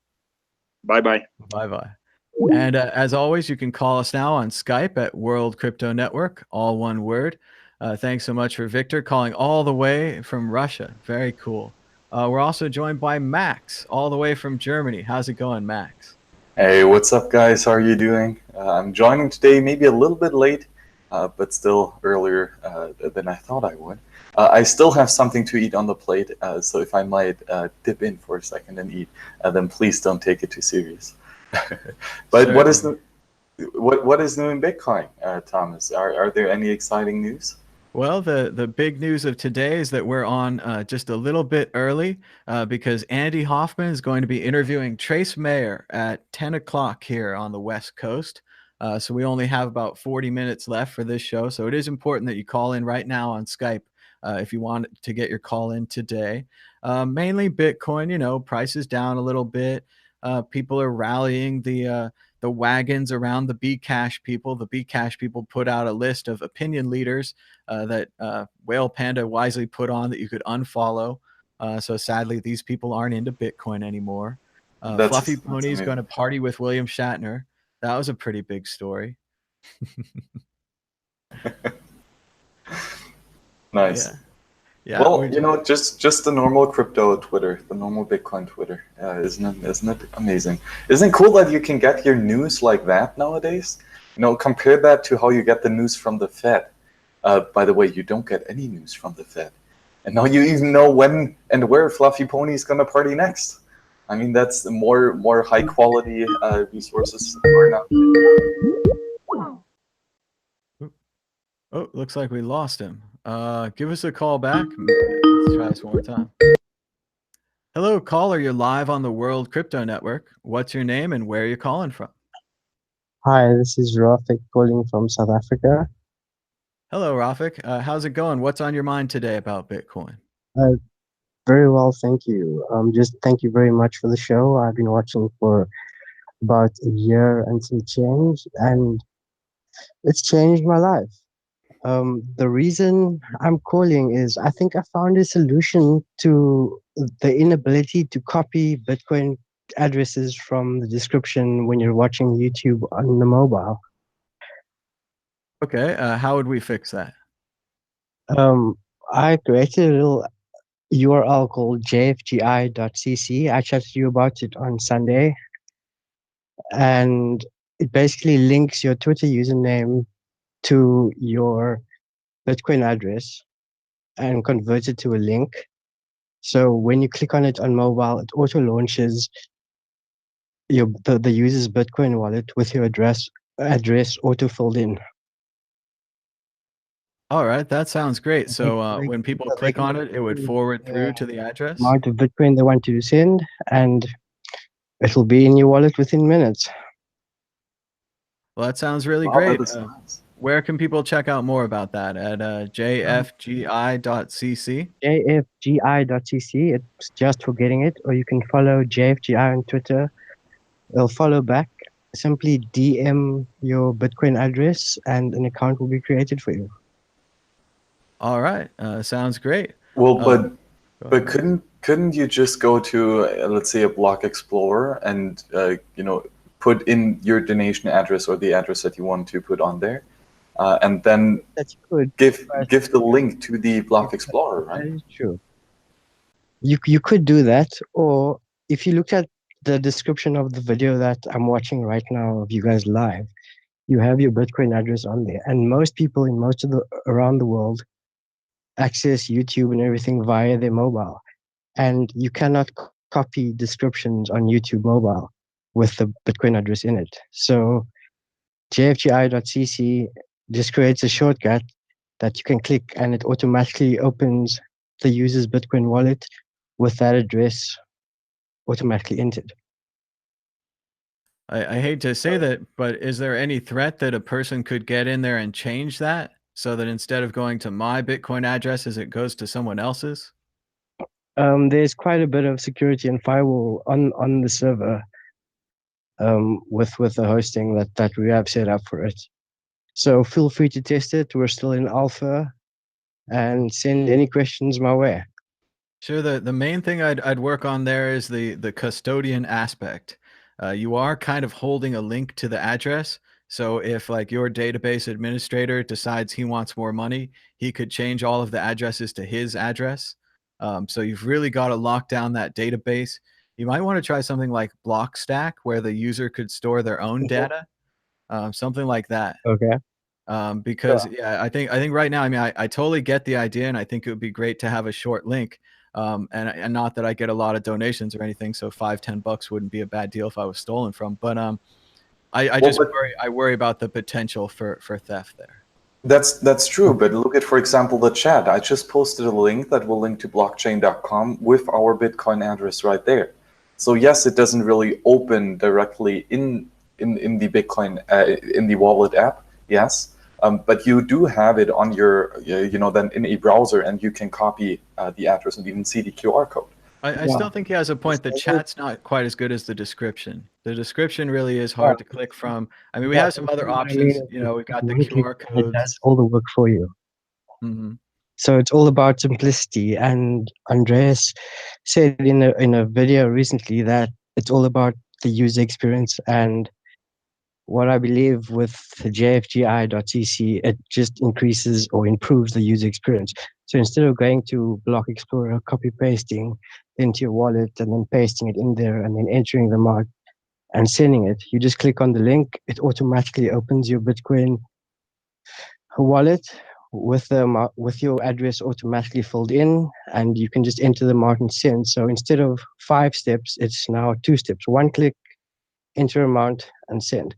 Bye. Bye. And as always, you can call us now on Skype at World Crypto Network, all one word. Thanks so much for Victor calling all the way from Russia. Very cool. We're also joined by Max, all the way from Germany. How's it going, Max? Hey, what's up, guys? How are you doing? I'm joining today maybe a little bit late, but still earlier than I thought I would. I still have something to eat on the plate, so if I might dip in for a second and eat, then please don't take it too serious. But Sure. what is new in Bitcoin, Thomas? Are there any exciting news? Well, the big news of today is that we're on just a little bit early because Andy Hoffman is going to be interviewing Trace Mayer at 10 o'clock here on the West Coast. So we only have about 40 minutes left for this show. So it is important that you call in right now on Skype if you want to get your call in today. Mainly Bitcoin, prices down a little bit. People are rallying the wagons around the Bcash people. The Bcash people put out a list of opinion leaders that Whale Panda wisely put on that you could unfollow. So sadly, these people aren't into Bitcoin anymore. Fluffy Pony is going to party with William Shatner. That was a pretty big story. Nice. Yeah. Well, just the normal crypto Twitter, the normal Bitcoin Twitter, isn't it amazing? Isn't it cool that you can get your news like that nowadays? Compare that to how you get the news from the Fed. By the way, you don't get any news from the Fed, and now you even know when and where Fluffy Pony is gonna party next. I mean, that's more high quality resources are now. Oh, looks like we lost him. Give us a call back. Let's try this one more time. Hello, caller. You're live on the World Crypto Network. What's your name and where are you calling from? Hi, this is Rafa calling from South Africa. Hello, Rafik. How's it going? What's on your mind today about Bitcoin? Very well, thank you. Just thank you very much for the show. I've been watching for about a year and some change, and it's changed my life. The reason I'm calling is I think I found a solution to the inability to copy Bitcoin addresses from the description when you're watching YouTube on the mobile. Okay, how would we fix that? I created a little URL called jfgi.cc. I chatted to you about it on Sunday, and it basically links your Twitter username to your Bitcoin address and converts it to a link. So when you click on it on mobile, it auto launches the user's Bitcoin wallet with your address address auto-filled in. All right, that sounds great. So They when people they click can on it, it would choose forward the through to the address. amount of Bitcoin they want to send, and it'll be in your wallet within minutes. Well, that sounds really Wow, great. that is nice. Where can people check out more about that? At jfgi.cc? jfgi.cc, it's just for getting it, or you can follow JFGI on Twitter. They'll follow back. Simply DM your Bitcoin address, and an account will be created for you. All right, sounds great. Well, Go but ahead. couldn't you just go to let's say a block explorer and put in your donation address or the address that you want to put on there, and then That you could, but give the link to the block if explorer, that right? is true. You could do that, or if you look at the description of the video that I'm watching right now of you guys live, you have your Bitcoin address on there. And most people in most of the around the world access YouTube and everything via their mobile. And you cannot copy descriptions on YouTube mobile with the Bitcoin address in it. So jfgi.cc just creates a shortcut that you can click, and it automatically opens the user's Bitcoin wallet with that address automatically entered. I hate to say that, but is there any threat that a person could get in there and change that so that instead of going to my Bitcoin addresses, it goes to someone else's? There's quite a bit of security and firewall on the server, with the hosting that we have set up for it. So feel free to test it. We're still in alpha, and send any questions my way. Sure. The main thing I'd work on there is the custodian aspect. You are kind of holding a link to the address. So if like your database administrator decides he wants more money, he could change all of the addresses to his address. So you've really got to lock down that database. You might want to try something like Blockstack, where the user could store their own data, something like that. Okay. Because yeah, I think right now, I mean, I totally get the idea, and I think it would be great to have a short link. And not that I get a lot of donations or anything, so $5-10 wouldn't be a bad deal if I was stolen from. But I Well, just but worry about the potential for theft there. that's true. But look at, for example, the chat. I just posted a link that will link to blockchain.com with our Bitcoin address right there. So yes, it doesn't really open directly in the Bitcoin in the wallet app. Yes. But you do have it on your, then in a browser, and you can copy the address and even see the QR code. I Yeah. still think he has a point. The Just chat's not quite as good as the description. The description really is yeah, hard to click from. I mean, we have some other what I mean options. is You know, we've it's got the one click QR and it codes. does all the work for you. Hmm. So it's all about simplicity. And Andreas said in a video recently that it's all about the user experience. And what I believe with jfgi.cc, it just increases or improves the user experience. So instead of going to Block Explorer, copy pasting into your wallet and then pasting it in there and then entering the mark and sending it, you just click on the link. It automatically opens your Bitcoin wallet with your address automatically filled in, and you can just enter the mark and send. So instead of 5 steps, it's now 2 steps. One click, enter amount, and send.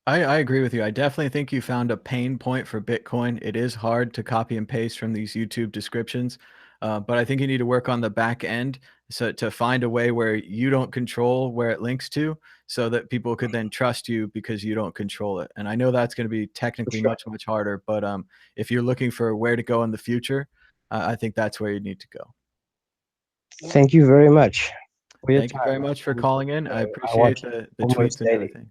I agree with you. I definitely think you found a pain point for Bitcoin. It is hard to copy and paste from these YouTube descriptions, but I think you need to work on the back end so to find a way where you don't control where it links to, so that people could then trust you because you don't control it. And I know that's going to be For technically sure. much harder, but if you're looking for where to go in the future, I think that's where you need to go. Thank you very much for your Thank you very time. much for calling in. I I watch appreciate the tweets almost and daily. everything.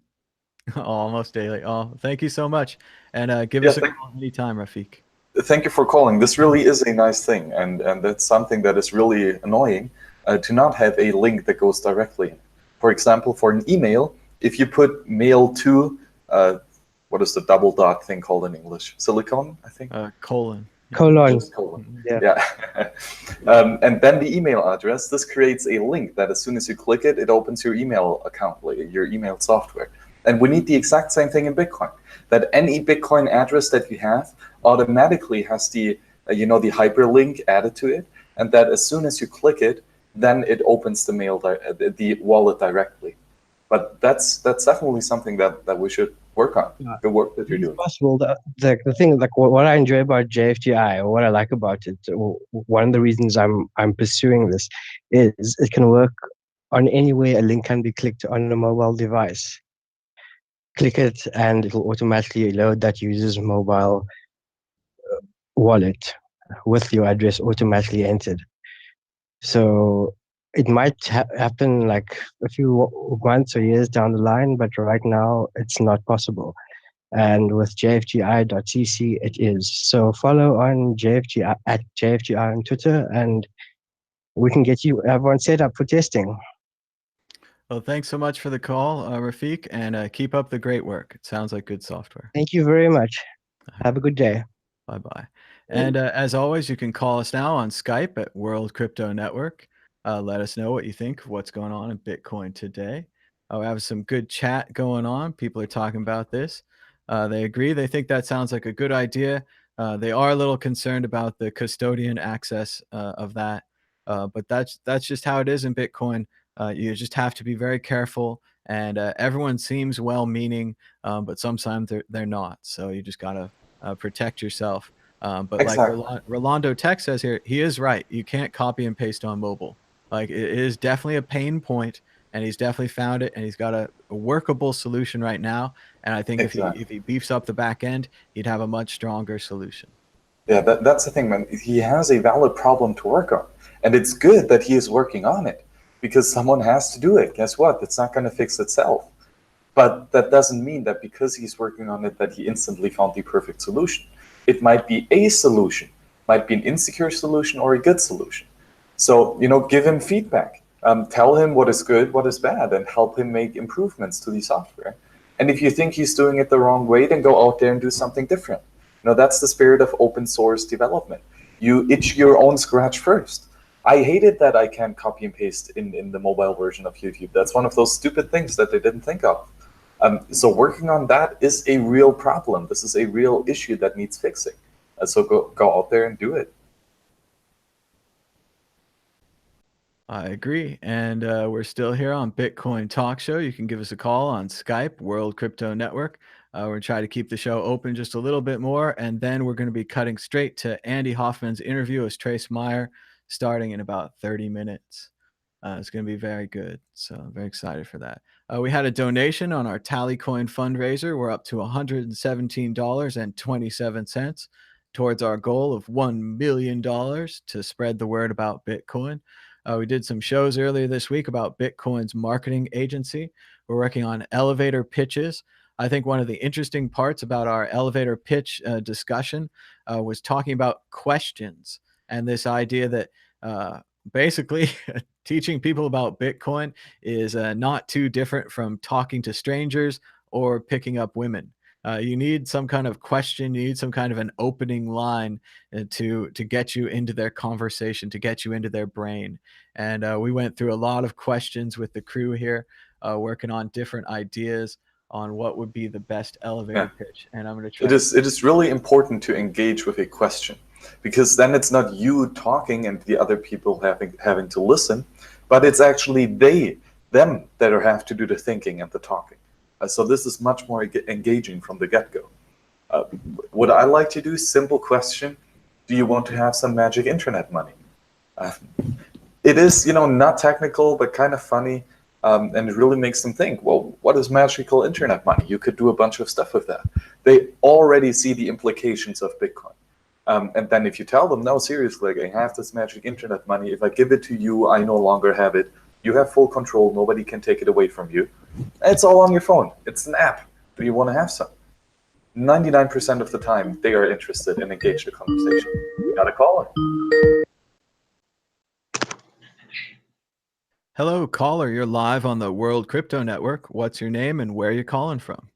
Almost daily. Oh, thank you so much. And give Yeah, us a call anytime, Rafiq. thank you for calling. This really is a nice thing, and that's something that is really annoying, to not have a link that goes directly in. For example, for an email, if you put mail to, what is the double dot thing called in English? Silicon, I think. Colon. Colon. Just colon. Yeah. Yeah. And then the email address, this creates a link that as soon as you click it, it opens your email account, your email software. And we need the exact same thing in Bitcoin, that any Bitcoin address that you have automatically has the, the hyperlink added to it. And that as soon as you click it, then it opens the wallet directly. But that's definitely something that we should work on, Yeah. the work that you're It's doing. possible. The thing, like what I enjoy about JFGI, or what I like about it, or one of the reasons I'm pursuing this, is it can work on any way a link can be clicked on a mobile device. Click it, and it'll automatically load that user's mobile wallet with your address automatically entered. So it might happen like a few months or years down the line, but right now it's not possible. And with jfgi.cc, it is. So follow on JFGI at JFGI on Twitter, and we can get you everyone set up for testing. Well, thanks so much for the call, Rafiq, and keep up the great work. It sounds like good software. Thank you very much. Have a good day. Bye-bye. And as always, you can call us now on Skype at World Crypto Network. Let us know what you think of what's going on in Bitcoin today. We have some good chat going on. People are talking about this. They agree. They think that sounds like a good idea. They are a little concerned about the custodian access of that. But that's just how it is in Bitcoin. You just have to be very careful. And everyone seems well-meaning, but sometimes they're not. So you just got to protect yourself. But Exactly. like Rolando Tech says here, he is right. You can't copy and paste on mobile. Like it is definitely a pain point, and he's definitely found it, and he's got a workable solution right now. And I think Exactly. if he beefs up the back end, he'd have a much stronger solution. Yeah, that's the thing, man. He has a valid problem to work on. And it's good that he is working on it because someone has to do it. Guess what? It's not going to fix itself. But that doesn't mean that because he's working on it that he instantly found the perfect solution. It might be a solution, might be an insecure solution or a good solution. So, give him feedback. Tell him what is good, what is bad, and help him make improvements to the software. And if you think he's doing it the wrong way, then go out there and do something different. That's the spirit of open source development. You itch your own scratch first. I hated that I can't copy and paste in the mobile version of YouTube. That's one of those stupid things that they didn't think of. So working on that is a real problem. This is a real issue that needs fixing. So go out there and do it. I agree. And we're still here on Bitcoin Talk Show. You can give us a call on Skype, World Crypto Network. We're going to try to keep the show open just a little bit more. And then we're going to be cutting straight to Andy Hoffman's interview with Trace Meyer starting in about 30 minutes. It's going to be very good. So I'm very excited for that. We had a donation on our Tallycoin fundraiser. We're up to $117.27 towards our goal of $1 million to spread the word about Bitcoin. We did some shows earlier this week about Bitcoin's marketing agency. We're working on elevator pitches. I think one of the interesting parts about our elevator pitch discussion was talking about questions and this idea that basically teaching people about Bitcoin is not too different from talking to strangers or picking up women. You need some kind of question. You need some kind of an opening line to get you into their conversation, to get you into their brain. And we went through a lot of questions with the crew here, working on different ideas on what would be the best elevator pitch. And I'm going to try. It is really important to engage with a question, because then it's not you talking and the other people having to listen, but it's actually them that have to do the thinking and the talking. So this is much more engaging from the get-go. What I like to do, simple question: do you want to have some magic internet money? It is, not technical, but kind of funny, and it really makes them think, well, what is magical internet money? You could do a bunch of stuff with that. They already see the implications of Bitcoin. And then if you tell them, no, seriously, like, I have this magic internet money. If I give it to you, I no longer have it. You have full control. Nobody can take it away from you. It's all on your phone. It's an app. Do you want to have some? 99% of the time, they are interested and engaged in the conversation. You got a caller. Hello, caller. You're live on the World Crypto Network. What's your name and where are you calling from?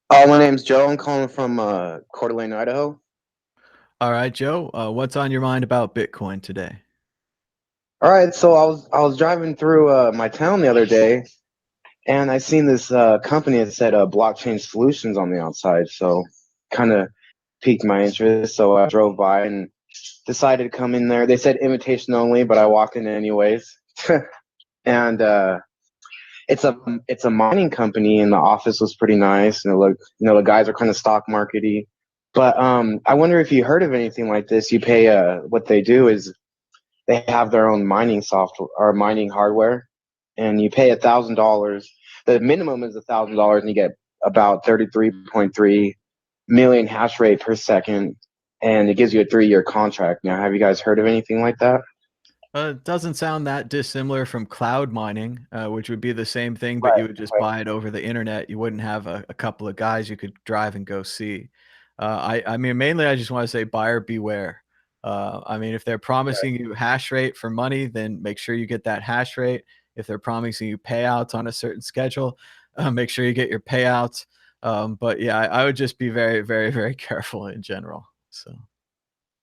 My name's Joe. I'm calling from Coeur d'Alene, Idaho. All right, Joe. What's on your mind about Bitcoin today? All right, so I was driving through my town the other day, and I seen this company that said Blockchain Solutions on the outside. So kind of piqued my interest. So I drove by and decided to come in there. They said invitation only, but I walked in anyways. And it's a mining company, and the office was pretty nice, and it looked, the guys are kind of stock markety. But I wonder if you heard of anything like this. You pay what they do is they have their own mining software or mining hardware, and you pay $1,000. The minimum is $1,000, and you get about 33.3 million hash rate per second, and it gives you a 3-year contract. Now, have you guys heard of anything like that? It doesn't sound that dissimilar from cloud mining, which would be the same thing, but Right, you would just buy it over the internet. You wouldn't have a couple of guys you could drive and go see. I mean, mainly I just want to say buyer beware. I mean, if they're promising you hash rate for money, then make sure you get that hash rate. If they're promising you payouts on a certain schedule, make sure you get your payouts. But yeah, I would just be very, very, very careful in general. So.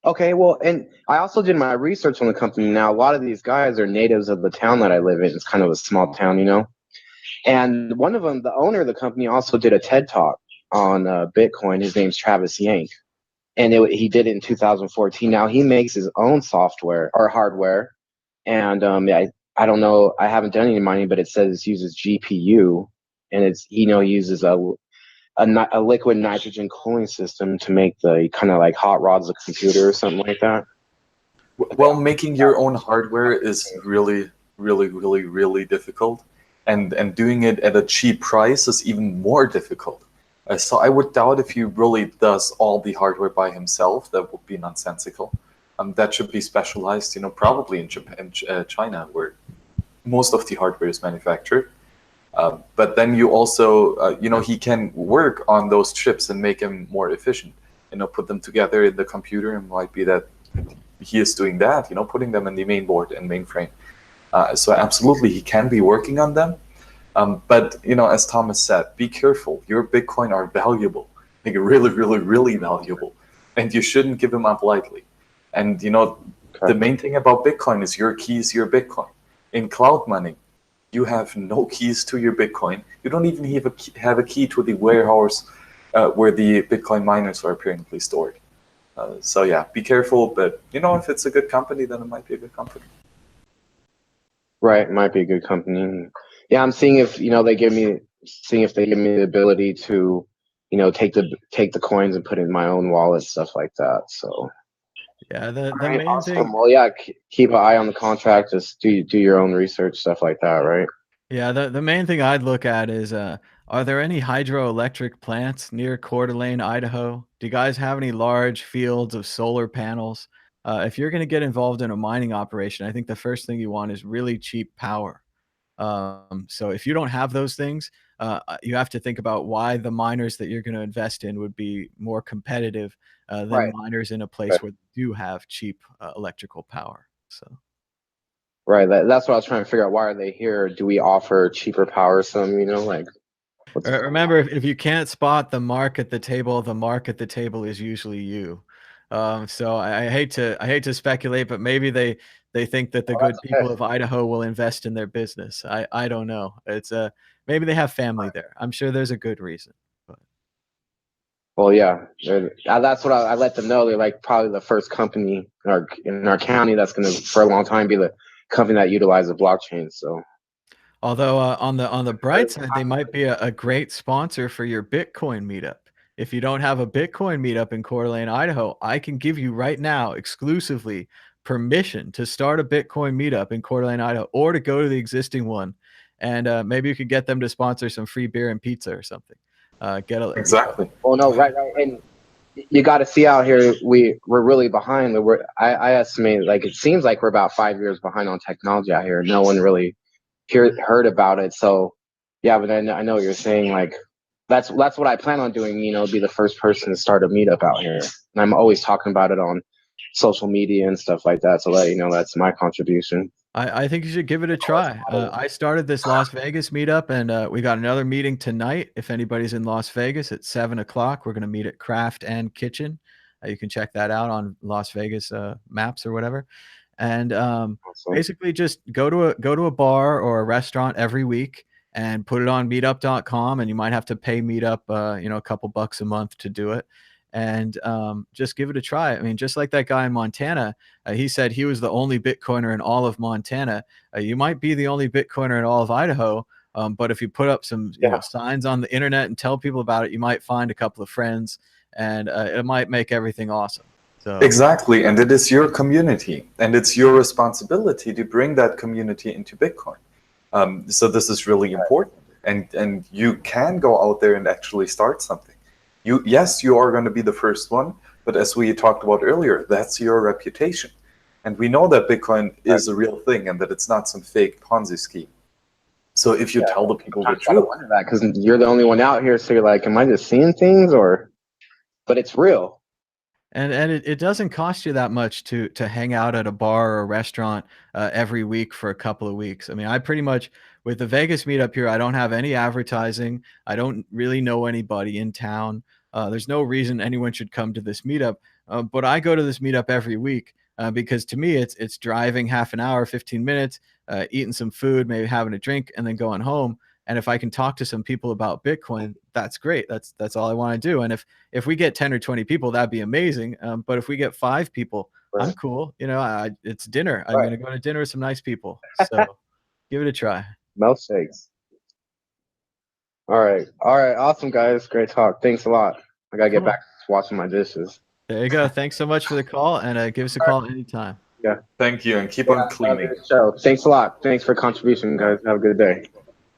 Okay, well, and I also did my research on the company. Now, a lot of these guys are natives of the town that I live in. It's kind of a small town. And one of them, the owner of the company, also did a TED talk on Bitcoin. His name's Travis Yank, and he did it in 2014. Now he makes his own software or hardware, and I don't know. I haven't done any mining, but it says it uses GPU, and he uses a liquid nitrogen cooling system to make the kind of like hot rods a computer or something like that. Well, making your own hardware is really, really, really, really difficult, and doing it at a cheap price is even more difficult. So I would doubt if he really does all the hardware by himself. That would be nonsensical. That should be specialized, probably in Japan, China, where most of the hardware is manufactured. But then you also, he can work on those chips and make them more efficient. Put them together in the computer, and might be that he is doing that. Putting them in the main board and mainframe. So absolutely, he can be working on them. But as Thomas said, be careful. Your Bitcoin are valuable, like really, really, really valuable, and you shouldn't give them up lightly. And the main thing about Bitcoin is your key is your Bitcoin. In cloud mining, you have no keys to your Bitcoin. You don't even have a key to the warehouse where the Bitcoin miners are apparently stored. So yeah, be careful. But if it's a good company, then it might be a good company. Right, it might be a good company. Yeah, I'm seeing if they give me the ability to take the coins and put it in my own wallet, stuff like that. So yeah, the right, main awesome. thing. Well, yeah, keep an eye on the contract. Just do your own research, stuff like that, right? Yeah, the main thing I'd look at is are there any hydroelectric plants near Coeur d'Alene, Idaho? Do you guys have any large fields of solar panels? If you're going to get involved in a mining operation, I think the first thing you want is really cheap power. So if you don't have those things, you have to think about why the miners that you're going to invest in would be more competitive than Right. miners in a place Right. where they do have cheap electrical power. So. Right. That's what I was trying to figure out. Why are they here? Do we offer cheaper power? Like. Remember, if you can't spot the mark at the table is usually you. So I hate to speculate, but maybe they think that the good people of Idaho will invest in their business. I don't know. It's maybe they have family there. I'm sure there's a good reason. But. Well, yeah, that's what I let them know. They're like probably the first company in our county that's going to, for a long time, be the company that utilizes blockchain. So. Although on the bright side, they might be a great sponsor for your Bitcoin meetup. If you don't have a Bitcoin meetup in Coeur d'Alene, Idaho, I can give you right now exclusively permission to start a Bitcoin meetup in Coeur d'Alene, Idaho, or to go to the existing one, and maybe you could get them to sponsor some free beer and pizza or something. Exactly. Oh no, right, and you got to see out here. We're really behind. I estimate it seems like we're about 5 years behind on technology out here. No one really heard about it. So yeah, but I know what you're saying. Like that's what I plan on doing. Be the first person to start a meetup out here, and I'm always talking about it on social media and stuff like that. So that's my contribution. I think you should give it a try. I started this Las Vegas meetup, and we got another meeting tonight. If anybody's in Las Vegas at 7:00, we're going to meet at Craft and Kitchen. You can check that out on Las Vegas maps or whatever. And basically, just go to a bar or a restaurant every week and put it on Meetup.com. And you might have to pay Meetup, a couple bucks a month to do it. And just give it a try. I mean, just like that guy in Montana, he said he was the only Bitcoiner in all of Montana. You might be the only Bitcoiner in all of Idaho, But if you put up some signs on the internet and tell people about it, you might find a couple of friends, and it might make everything awesome. So exactly, and it is your community, and it's your responsibility to bring that community into Bitcoin. So this is really important, and you can go out there and actually start something. Yes, you are going to be the first one, but as we talked about earlier, that's your reputation, and we know that Bitcoin is a real thing and that it's not some fake Ponzi scheme. So if you tell the people the truth, because you're the only one out here, so you're like, am I just seeing things, or? But it's real. And it doesn't cost you that much to hang out at a bar or a restaurant every week for a couple of weeks. I mean, I pretty much, with the Vegas meetup here, I don't have any advertising. I don't really know anybody in town. There's no reason anyone should come to this meetup. But I go to this meetup every week because to me, it's driving half an hour, 15 minutes, eating some food, maybe having a drink, and then going home. And if I can talk to some people about Bitcoin, that's great. That's all I want to do. And if we get 10 or 20 people, that'd be amazing. But if we get 5 people, I'm cool. You know, it's dinner. I'm going to go to dinner with some nice people. So give it a try. Milkshakes. All right. Awesome, guys. Great talk. Thanks a lot. I got to get back to washing my dishes. There you go. Thanks so much for the call, and give us a call anytime. Yeah. Thank you, and keep on cleaning. So thanks a lot. Thanks for contribution, guys. Have a good day.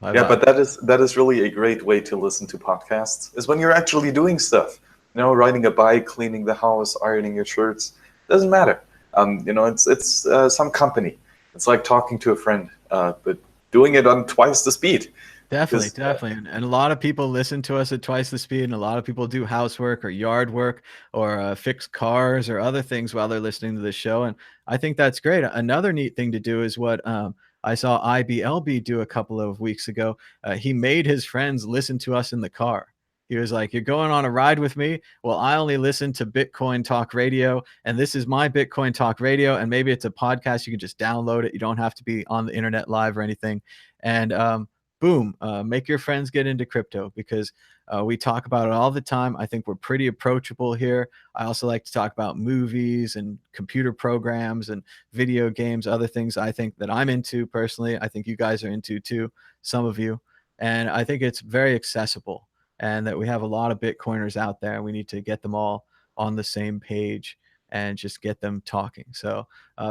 Bye-bye. Yeah, but that is really a great way to listen to podcasts, is when you're actually doing stuff. You know, riding a bike, cleaning the house, ironing your shirts. Doesn't matter. You know, it's some company. It's like talking to a friend, but doing it on twice the speed. Definitely. And a lot of people listen to us at twice the speed, and a lot of people do housework or yard work or fix cars or other things while they're listening to this show. And I think that's great. Another neat thing to do is what I saw IBLB do a couple of weeks ago. He made his friends listen to us in the car. He was like, you're going on a ride with me? Well, I only listen to Bitcoin Talk Radio, and this is my Bitcoin Talk Radio, and maybe it's a podcast. You can just download it. You don't have to be on the internet live or anything. And boom, make your friends get into crypto, because we talk about it all the time. I think we're pretty approachable here. I also like to talk about movies and computer programs and video games, other things I think that I'm into personally. I think you guys are into too, some of you. And I think it's very accessible, and that we have a lot of Bitcoiners out there. We need to get them all on the same page and just get them talking. So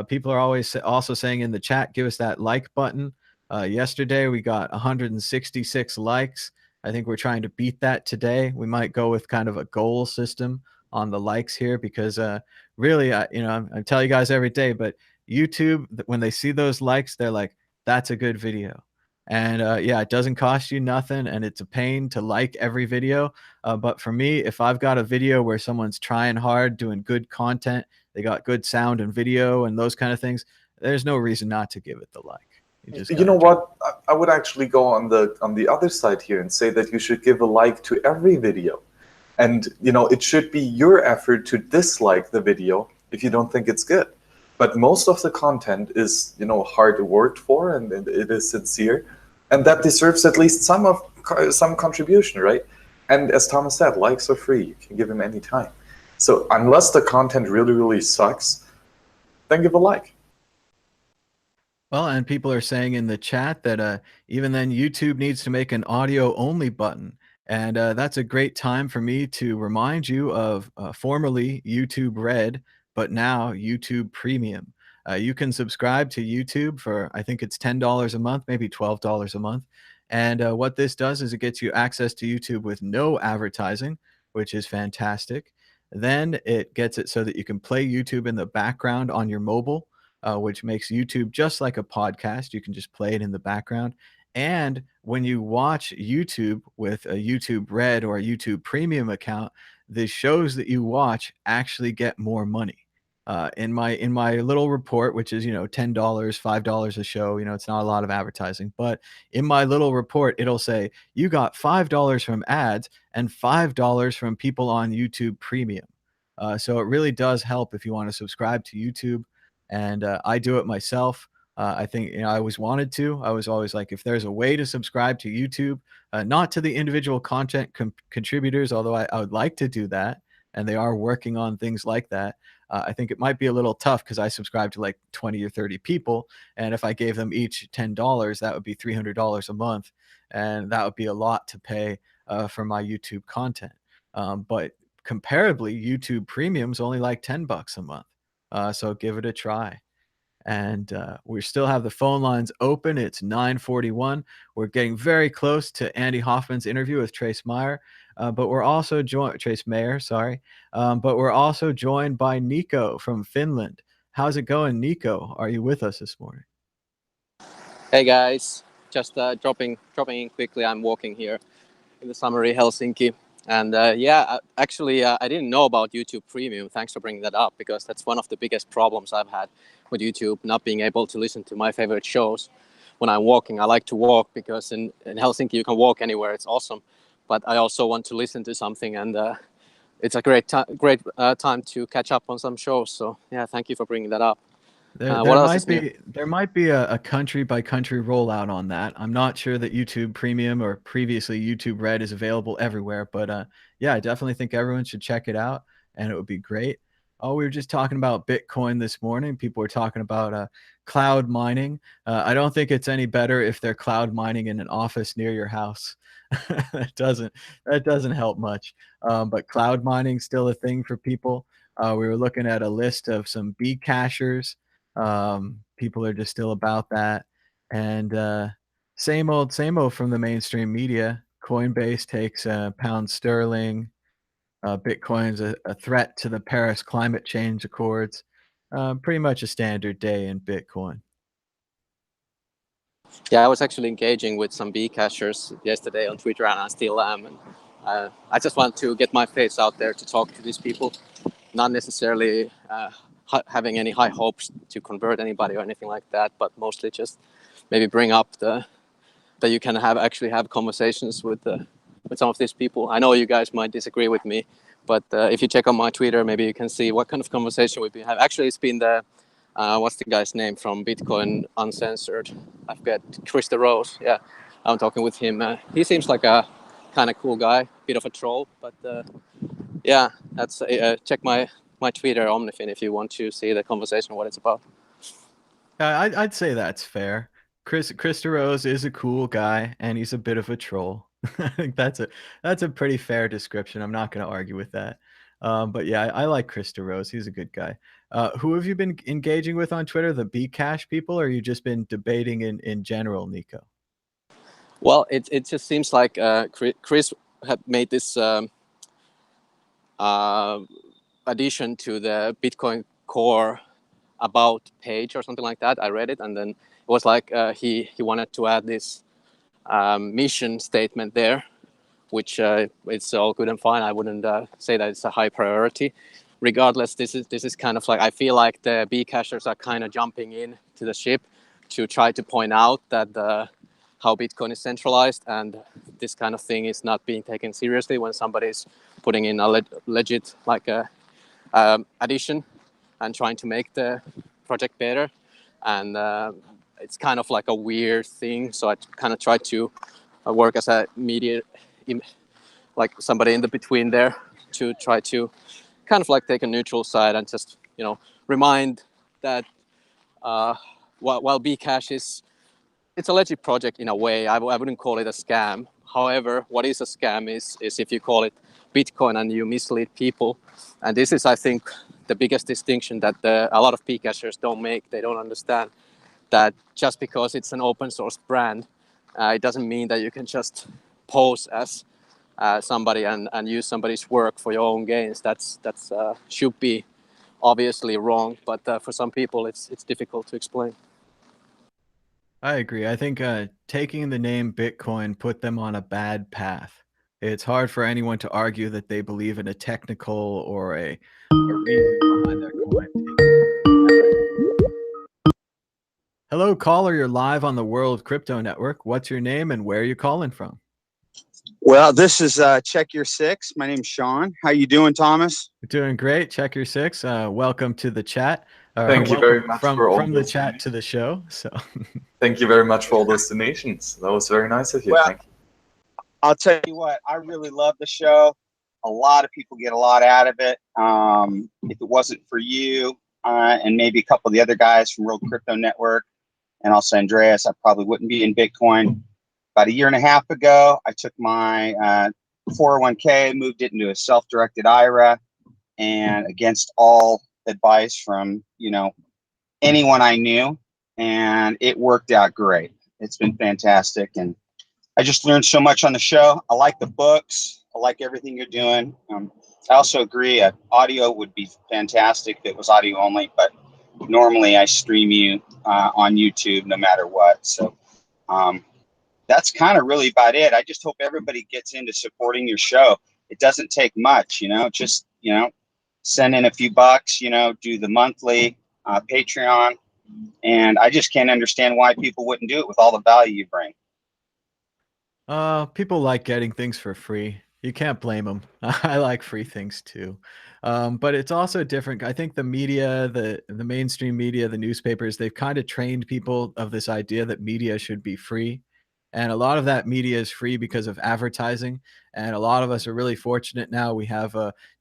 people are always also saying in the chat, give us that like button. Yesterday we got 166 likes. I think we're trying to beat that today. We might go with kind of a goal system on the likes here, because really, you know, I tell you guys every day, but YouTube, when they see those likes, they're like, that's a good video. And yeah, it doesn't cost you nothing, and it's a pain to like every video. But for me, if I've got a video where someone's trying hard, doing good content, they got good sound and video and those kind of things, there's no reason not to give it the like. You know what? I would actually go on the other side here and say that you should give a like to every video. And, you know, it should be your effort to dislike the video if you don't think it's good. But most of the content is, you know, hard worked for, and it is sincere. And that deserves at least some contribution, right? And as Thomas said, likes are free. You can give them any time. So unless the content really, really sucks, then give a like. Well, and people are saying in the chat that even then YouTube needs to make an audio only button. And that's a great time for me to remind you of formerly YouTube Red, but now YouTube Premium. You can subscribe to YouTube for, I think it's $10 a month, maybe $12 a month. And what this does is it gets you access to YouTube with no advertising, which is fantastic. Then it gets it so that you can play YouTube in the background on your mobile. Which makes YouTube just like a podcast. You can just play it in the background. And when you watch YouTube with a YouTube Red or a YouTube Premium account, the shows that you watch actually get more money. In my little report, which is, you know, $10, $5 a show, you know, it's not a lot of advertising, but in my little report, it'll say you got $5 from ads and $5 from people on YouTube Premium. So it really does help if you want to subscribe to YouTube. And I do it myself. I think, you know, I always wanted to. I was always like, if there's a way to subscribe to YouTube, not to the individual content contributors, although I would like to do that, and they are working on things like that. I think it might be a little tough because I subscribe to like 20 or 30 people. And if I gave them each $10, that would be $300 a month. And that would be a lot to pay for my YouTube content. But comparably, YouTube Premium's only like $10 a month. So give it a try. And we still have the phone lines open. It's 9:41. We're getting very close to Andy Hoffman's interview with Trace Meyer, but we're also joined Trace Mayer, sorry. But we're also joined by Nico from Finland. How's it going, Nico? Are you with us this morning? Hey guys, just dropping in quickly. I'm walking here in the summery Helsinki. And actually, I didn't know about YouTube Premium. Thanks for bringing that up, because that's one of the biggest problems I've had with YouTube, not being able to listen to my favorite shows when I'm walking. I like to walk because in Helsinki you can walk anywhere. It's awesome. But I also want to listen to something, and it's a great time to catch up on some shows. So yeah, thank you for bringing that up. There might be a country by country rollout on that. I'm not sure that YouTube Premium or previously YouTube Red is available everywhere, but yeah, I definitely think everyone should check it out, and it would be great. Oh, we were just talking about Bitcoin this morning. People were talking about cloud mining. I don't think it's any better if they're cloud mining in an office near your house. that doesn't help much. But cloud mining still a thing for people. We were looking at a list of some B cachers. People are just still about that, and same old from the mainstream media. Coinbase takes pound sterling. Bitcoin's a threat to the Paris climate change accords. Pretty much a standard day in Bitcoin. Yeah, I was actually engaging with some B cachers yesterday on Twitter, and I still am. And I just want to get my face out there to talk to these people, not necessarily having any high hopes to convert anybody or anything like that, but mostly just maybe bring up that you can actually have conversations with some of these people. I know you guys might disagree with me, but if you check on my Twitter, maybe you can see what kind of conversation we've been having. Actually, it's been the what's the guy's name from Bitcoin Uncensored? I forget. Chris Rose. Yeah, I'm talking with him. He seems like a kind of cool guy, bit of a troll, but yeah, that's check my Twitter, Omnifin, if you want to see the conversation, what it's about. I'd say that's fair. Chris Rose is a cool guy, and he's a bit of a troll. I think that's a pretty fair description. I'm not going to argue with that. But yeah, I like Chris Rose. He's a good guy. Who have you been engaging with on Twitter? The Bcash people, or you just been debating in general, Nico? Well, it just seems like Chris had made this addition to the Bitcoin Core about page or something like that. I read it, and then it was like he wanted to add this mission statement there, which it's all good and fine. I wouldn't say that it's a high priority. Regardless, this is kind of like, I feel like the B cachers are kind of jumping in to the ship to try to point out that how Bitcoin is centralized, and this kind of thing is not being taken seriously when somebody's putting in a legit like a addition and trying to make the project better. And it's kind of like a weird thing. So I kind of try to work as a media, like somebody in the between there, to try to kind of like take a neutral side and just, remind that while Bcash it's a legit project in a way. I wouldn't call it a scam. However, what is a scam is if you call it Bitcoin and you mislead people. And this is, I think, the biggest distinction that a lot of Bcashers don't make. They don't understand that just because it's an open source brand, it doesn't mean that you can just pose as somebody and use somebody's work for your own gains. That's should be obviously wrong, but for some people it's difficult to explain. I agree. I think taking the name Bitcoin put them on a bad path. It's hard for anyone to argue that they believe in a technical or a reason behind their coin. Hello, caller. You're live on the World Crypto Network. What's your name and where are you calling from? Well, this is Check Your Six. My name's Shawn. How you doing, Thomas? Doing great. Check Your Six. Welcome to the chat. Thank you very much from for all the chat to the show. So thank you very much for all those donations. That was very nice of you. Well, thank you. I'll tell you what, I really love the show. A lot of people get a lot out of it. If it wasn't for you and maybe a couple of the other guys from World Crypto Network and also Andreas, I probably wouldn't be in Bitcoin. About a year and a half ago, I took my 401k, moved it into a self-directed IRA, and against all advice from, you know, anyone I knew, and it worked out great. It's been fantastic, and I just learned so much on the show. I like the books. I like everything you're doing. I also agree audio would be fantastic if it was audio only, but normally I stream you on YouTube no matter what. So that's kind of really about it. I just hope everybody gets into supporting your show. It doesn't take much, you know, just, you know, send in a few bucks, you know, do the monthly Patreon. And I just can't understand why people wouldn't do it with all the value you bring. People like getting things for free. You can't blame them. I like free things too. But it's also different. I think the media, the mainstream media, the newspapers, they've kind of trained people of this idea that media should be free. And a lot of that media is free because of advertising. And a lot of us are really fortunate now. We have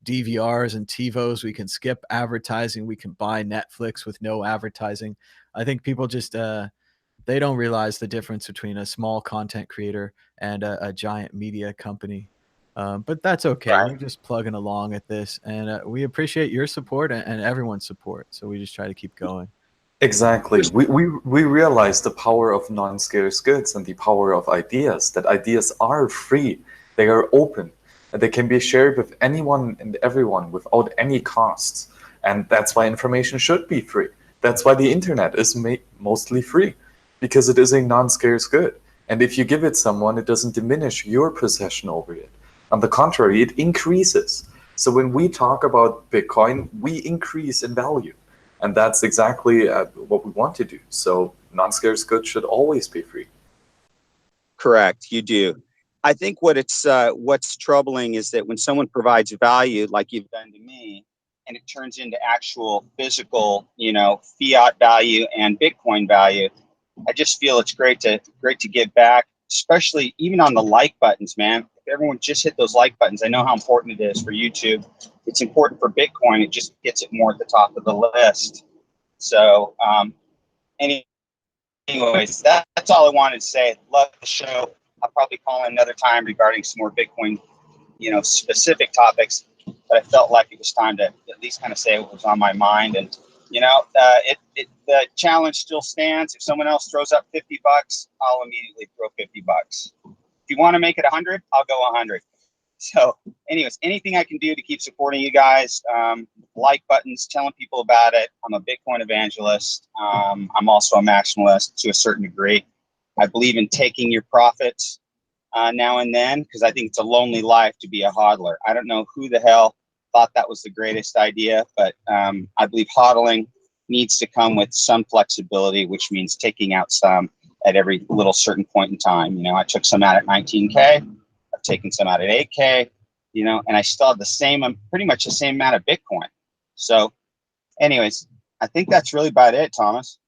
DVRs and TiVos. We can skip advertising. We can buy Netflix with no advertising. I think people just they don't realize the difference between a small content creator and a giant media company. But that's okay. Right. We're just plugging along at this, and we appreciate your support and everyone's support. So we just try to keep going. Exactly. We realize the power of non-scarce goods and the power of ideas, that ideas are free, they are open, and they can be shared with anyone and everyone without any costs. And that's why information should be free. That's why the internet is mostly free, because it is a non-scarce good. And if you give it someone, it doesn't diminish your possession over it. On the contrary, it increases. So when we talk about Bitcoin, we increase in value. And that's exactly what we want to do. So non-scarce goods should always be free. Correct, you do. I think what's troubling is that when someone provides value, like you've done to me, and it turns into actual physical, you know, fiat value and Bitcoin value, I just feel it's great to give back, especially even on the like buttons, man. If everyone just hit those like buttons, I know how important it is for YouTube. It's important for Bitcoin. It just gets it more at the top of the list. So, anyways, that's all I wanted to say. Love the show. I'll probably call in another time regarding some more Bitcoin, you know, specific topics. But I felt like it was time to at least kind of say what was on my mind. And you know, the challenge still stands. If someone else throws up $50, I'll immediately throw $50. If you want to make it 100, I'll go 100. So anyways, anything I can do to keep supporting you guys, like buttons, telling people about it. I'm a Bitcoin evangelist. I'm also a maximalist to a certain degree. I believe in taking your profits now and then, because I think it's a lonely life to be a hodler. I don't know who the hell thought that was the greatest idea, but I believe hodling needs to come with some flexibility, which means taking out some at every little certain point in time. You know, I took some out at 19K. I've taken some out at 8K, you know, and I still have the same, pretty much the same amount of Bitcoin. So anyways, I think that's really about it, Thomas.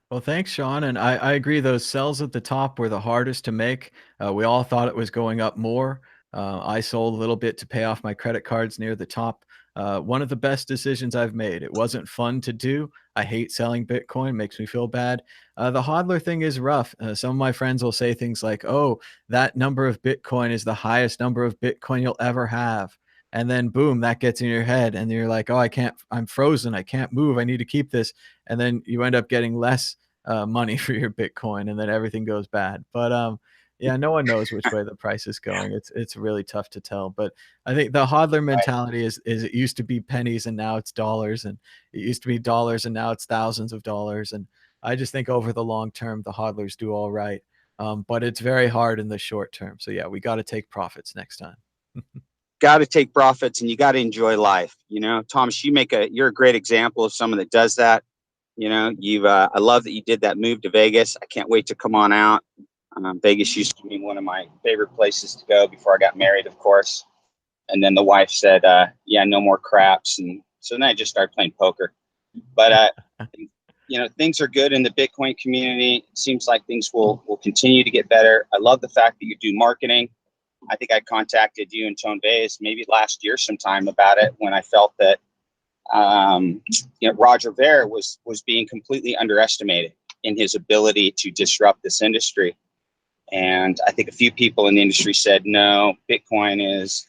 Well, thanks, Shawn. And I agree. Those sells at the top were the hardest to make. We all thought it was going up more. I sold a little bit to pay off my credit cards near the top. One of the best decisions I've made. It wasn't fun to do. I hate selling Bitcoin. Makes me feel bad. The hodler thing is rough. Some of my friends will say things like, oh, that number of Bitcoin is the highest number of Bitcoin you'll ever have. And then boom, that gets in your head. And you're like, oh, I'm frozen. I can't move. I need to keep this. And then you end up getting less money for your Bitcoin, and then everything goes bad. But yeah, no one knows which way the price is going. It's really tough to tell. But I think the hodler mentality is it used to be pennies and now it's dollars, and it used to be dollars and now it's thousands of dollars. And I just think over the long term, the hodlers do all right. But it's very hard in the short term. So yeah, we got to take profits next time. Got to take profits, and you got to enjoy life. You know, Thomas, you're a great example of someone that does that. You know, I love that you did that move to Vegas. I can't wait to come on out. Vegas used to be one of my favorite places to go before I got married, of course. And then the wife said, yeah, no more craps. And so then I just started playing poker. But, you know, things are good in the Bitcoin community. It seems like things will continue to get better. I love the fact that you do marketing. I think I contacted you and Tone Bays maybe last year sometime about it when I felt that Roger Ver was being completely underestimated in his ability to disrupt this industry. And I think a few people in the industry said, no, Bitcoin is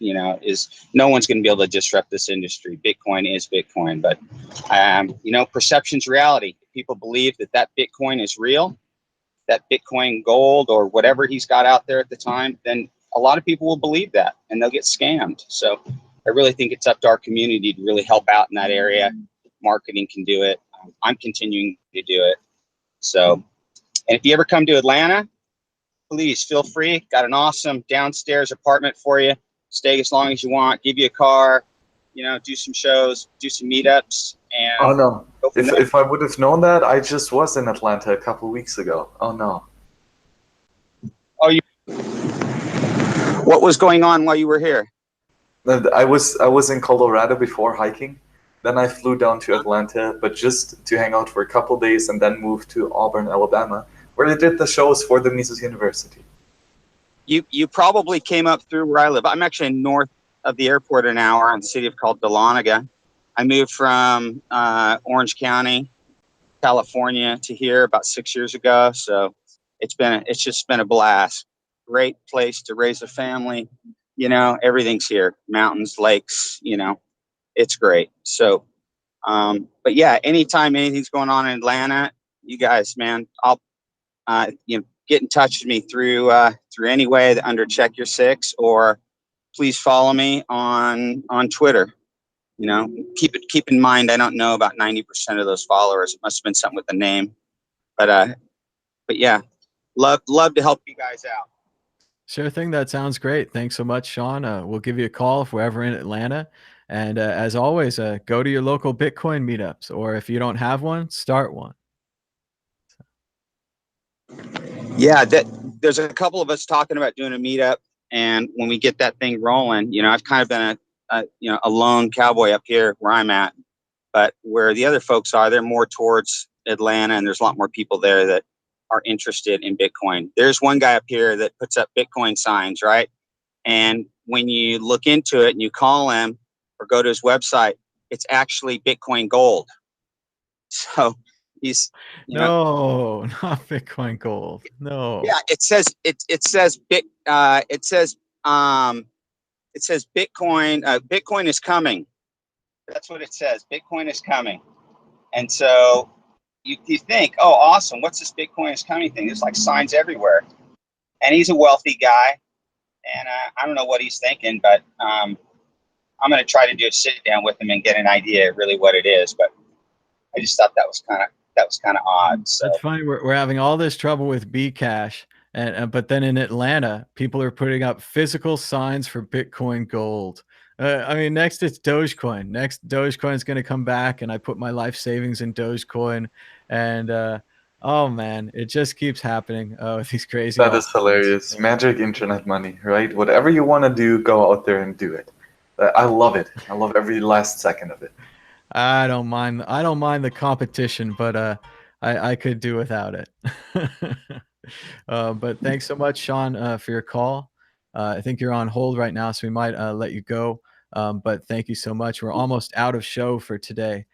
no one's going to be able to disrupt this industry. Bitcoin is Bitcoin. But, perception's reality. If people believe that Bitcoin is real, that Bitcoin gold or whatever he's got out there at the time, then a lot of people will believe that and they'll get scammed. So I really think it's up to our community to really help out in that area. Marketing can do it. I'm continuing to do it. So, and if you ever come to Atlanta, please feel free. Got an awesome downstairs apartment for you. Stay as long as you want. Give you a car. Do some shows, do some meetups, and oh no! If I would have known that, I just was in Atlanta a couple weeks ago. Oh no! Oh, what was going on while you were here? I was in Colorado before hiking. Then I flew down to Atlanta, but just to hang out for a couple days, and then moved to Auburn, Alabama, where they did the shows for the Mises University. You probably came up through where I live. I'm actually north of the airport an hour in the city called Dahlonega. I moved from Orange County, California to here about 6 years ago. So it's just been a blast. Great place to raise a family. Everything's here. Mountains, lakes, it's great. So, but yeah, anytime anything's going on in Atlanta, you guys, man, I'll, get in touch with me through any way under Check Your Six, or please follow me on Twitter. Keep in mind, I don't know about 90% of those followers. It must have been something with the name, but yeah, love to help you guys out. Sure thing. That sounds great. Thanks so much, Shawn. We'll give you a call if we're ever in Atlanta. And as always, go to your local Bitcoin meetups, or if you don't have one, start one. Yeah, there's a couple of us talking about doing a meetup, and when we get that thing rolling, I've kind of been a lone cowboy up here where I'm at, but where the other folks are, they're more towards Atlanta, and there's a lot more people there that are interested in Bitcoin. There's one guy up here that puts up Bitcoin signs, right? And when you look into it and you call him or go to his website, it's actually Bitcoin gold. So he's no, not Bitcoin gold. No. Yeah, it says Bitcoin. Bitcoin is coming. That's what it says. Bitcoin is coming. And so you think, oh, awesome. What's this Bitcoin is coming thing? There's like signs everywhere. And he's a wealthy guy. And I don't know what he's thinking, but I'm going to try to do a sit down with him and get an idea of really what it is. But I just thought that was kind of odd. So it's funny. We're having all this trouble with Bcash, but then in Atlanta, people are putting up physical signs for Bitcoin gold. I mean, next it's Dogecoin. Next, Dogecoin is going to come back, and I put my life savings in Dogecoin, and oh man, it just keeps happening with these crazy. That is hilarious. Magic internet money, right? Whatever you want to do, go out there and do it. I love it. I love every last second of it. I don't mind the competition, but I could do without it. But thanks so much, Shawn, for your call. I think you're on hold right now, so we might let you go. But thank you so much. We're almost out of show for today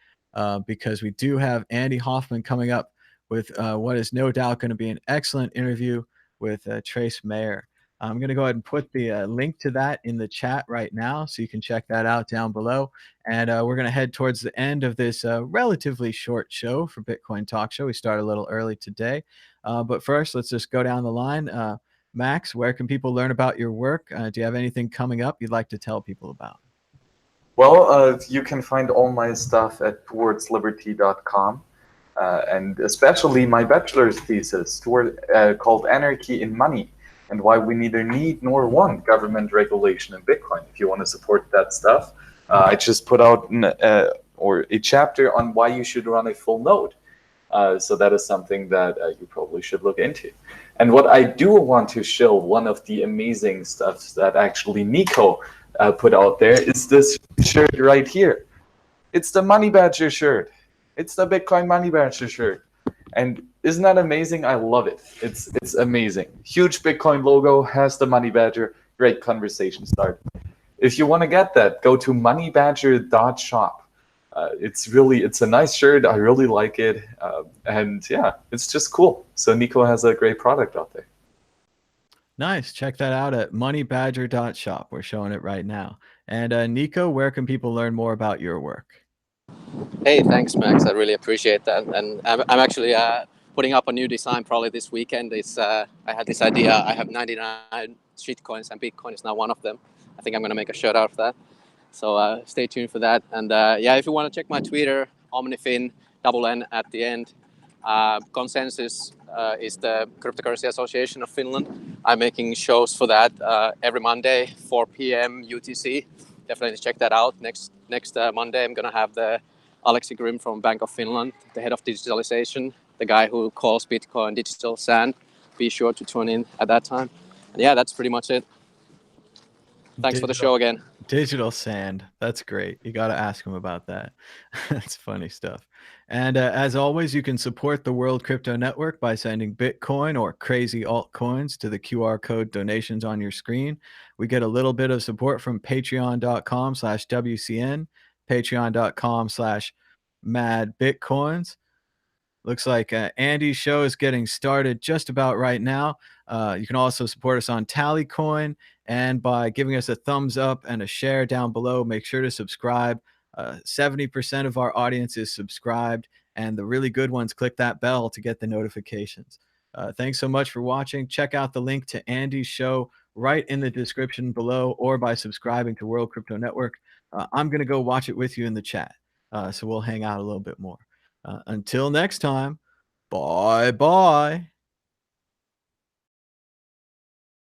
because we do have Andy Hoffman coming up with what is no doubt going to be an excellent interview with Trace Mayer. I'm going to go ahead and put the link to that in the chat right now, so you can check that out down below. And we're going to head towards the end of this relatively short show for Bitcoin Talk Show. We started a little early today. But first, let's just go down the line. Max, where can people learn about your work? Do you have anything coming up you'd like to tell people about? Well, you can find all my stuff at towardsliberty.com. And especially my bachelor's thesis called Anarchy in Money, and why we neither need nor want government regulation in Bitcoin. If you want to support that stuff, I just put out a chapter on why you should run a full node. So that is something that you probably should look into. And what I do want to show, one of the amazing stuff that actually Nico put out there, is this shirt right here. It's the Money Badger shirt. It's the Bitcoin Money Badger shirt. And isn't that amazing? I love it. It's amazing. Huge Bitcoin logo, has the Money Badger. great conversation start. If you want to get that, go to moneybadger.shop. It's a nice shirt. I really like it. And yeah, it's just cool. So Nico has a great product out there. Nice. Check that out at moneybadger.shop. We're showing it right now. And Nico, where can people learn more about your work? Hey, thanks, Max. I really appreciate that. And I'm actually putting up a new design probably this weekend. I had this idea. I have 99 shitcoins, and Bitcoin is now one of them. I think I'm going to make a shirt out of that. So stay tuned for that. And yeah, if you want to check my Twitter, Omnifin, double N at the end. Consensus is the Cryptocurrency Association of Finland. I'm making shows for that every Monday, 4 p.m. UTC. Definitely check that out. Next Monday, I'm going to have the Aleksi Grimm from Bank of Finland, the head of digitalization, the guy who calls Bitcoin digital sand. Be sure to tune in at that time. And yeah, that's pretty much it. Thanks for the show again. Digital sand. That's great. You got to ask him about that. That's funny stuff. And as always, you can support the World Crypto Network by sending Bitcoin or crazy altcoins to the QR code donations on your screen. We get a little bit of support from patreon.com/WCN, patreon.com/madbitcoins. Looks like Andy's show is getting started just about right now. You can also support us on Tallycoin and by giving us a thumbs up and a share down below. Make sure to subscribe. 70% of our audience is subscribed, and the really good ones click that bell to get the notifications. Thanks so much for watching. Check out the link to Andy's show right in the description below or by subscribing to World Crypto Network. I'm going to go watch it with you in the chat, so we'll hang out a little bit more. Until next time, bye-bye.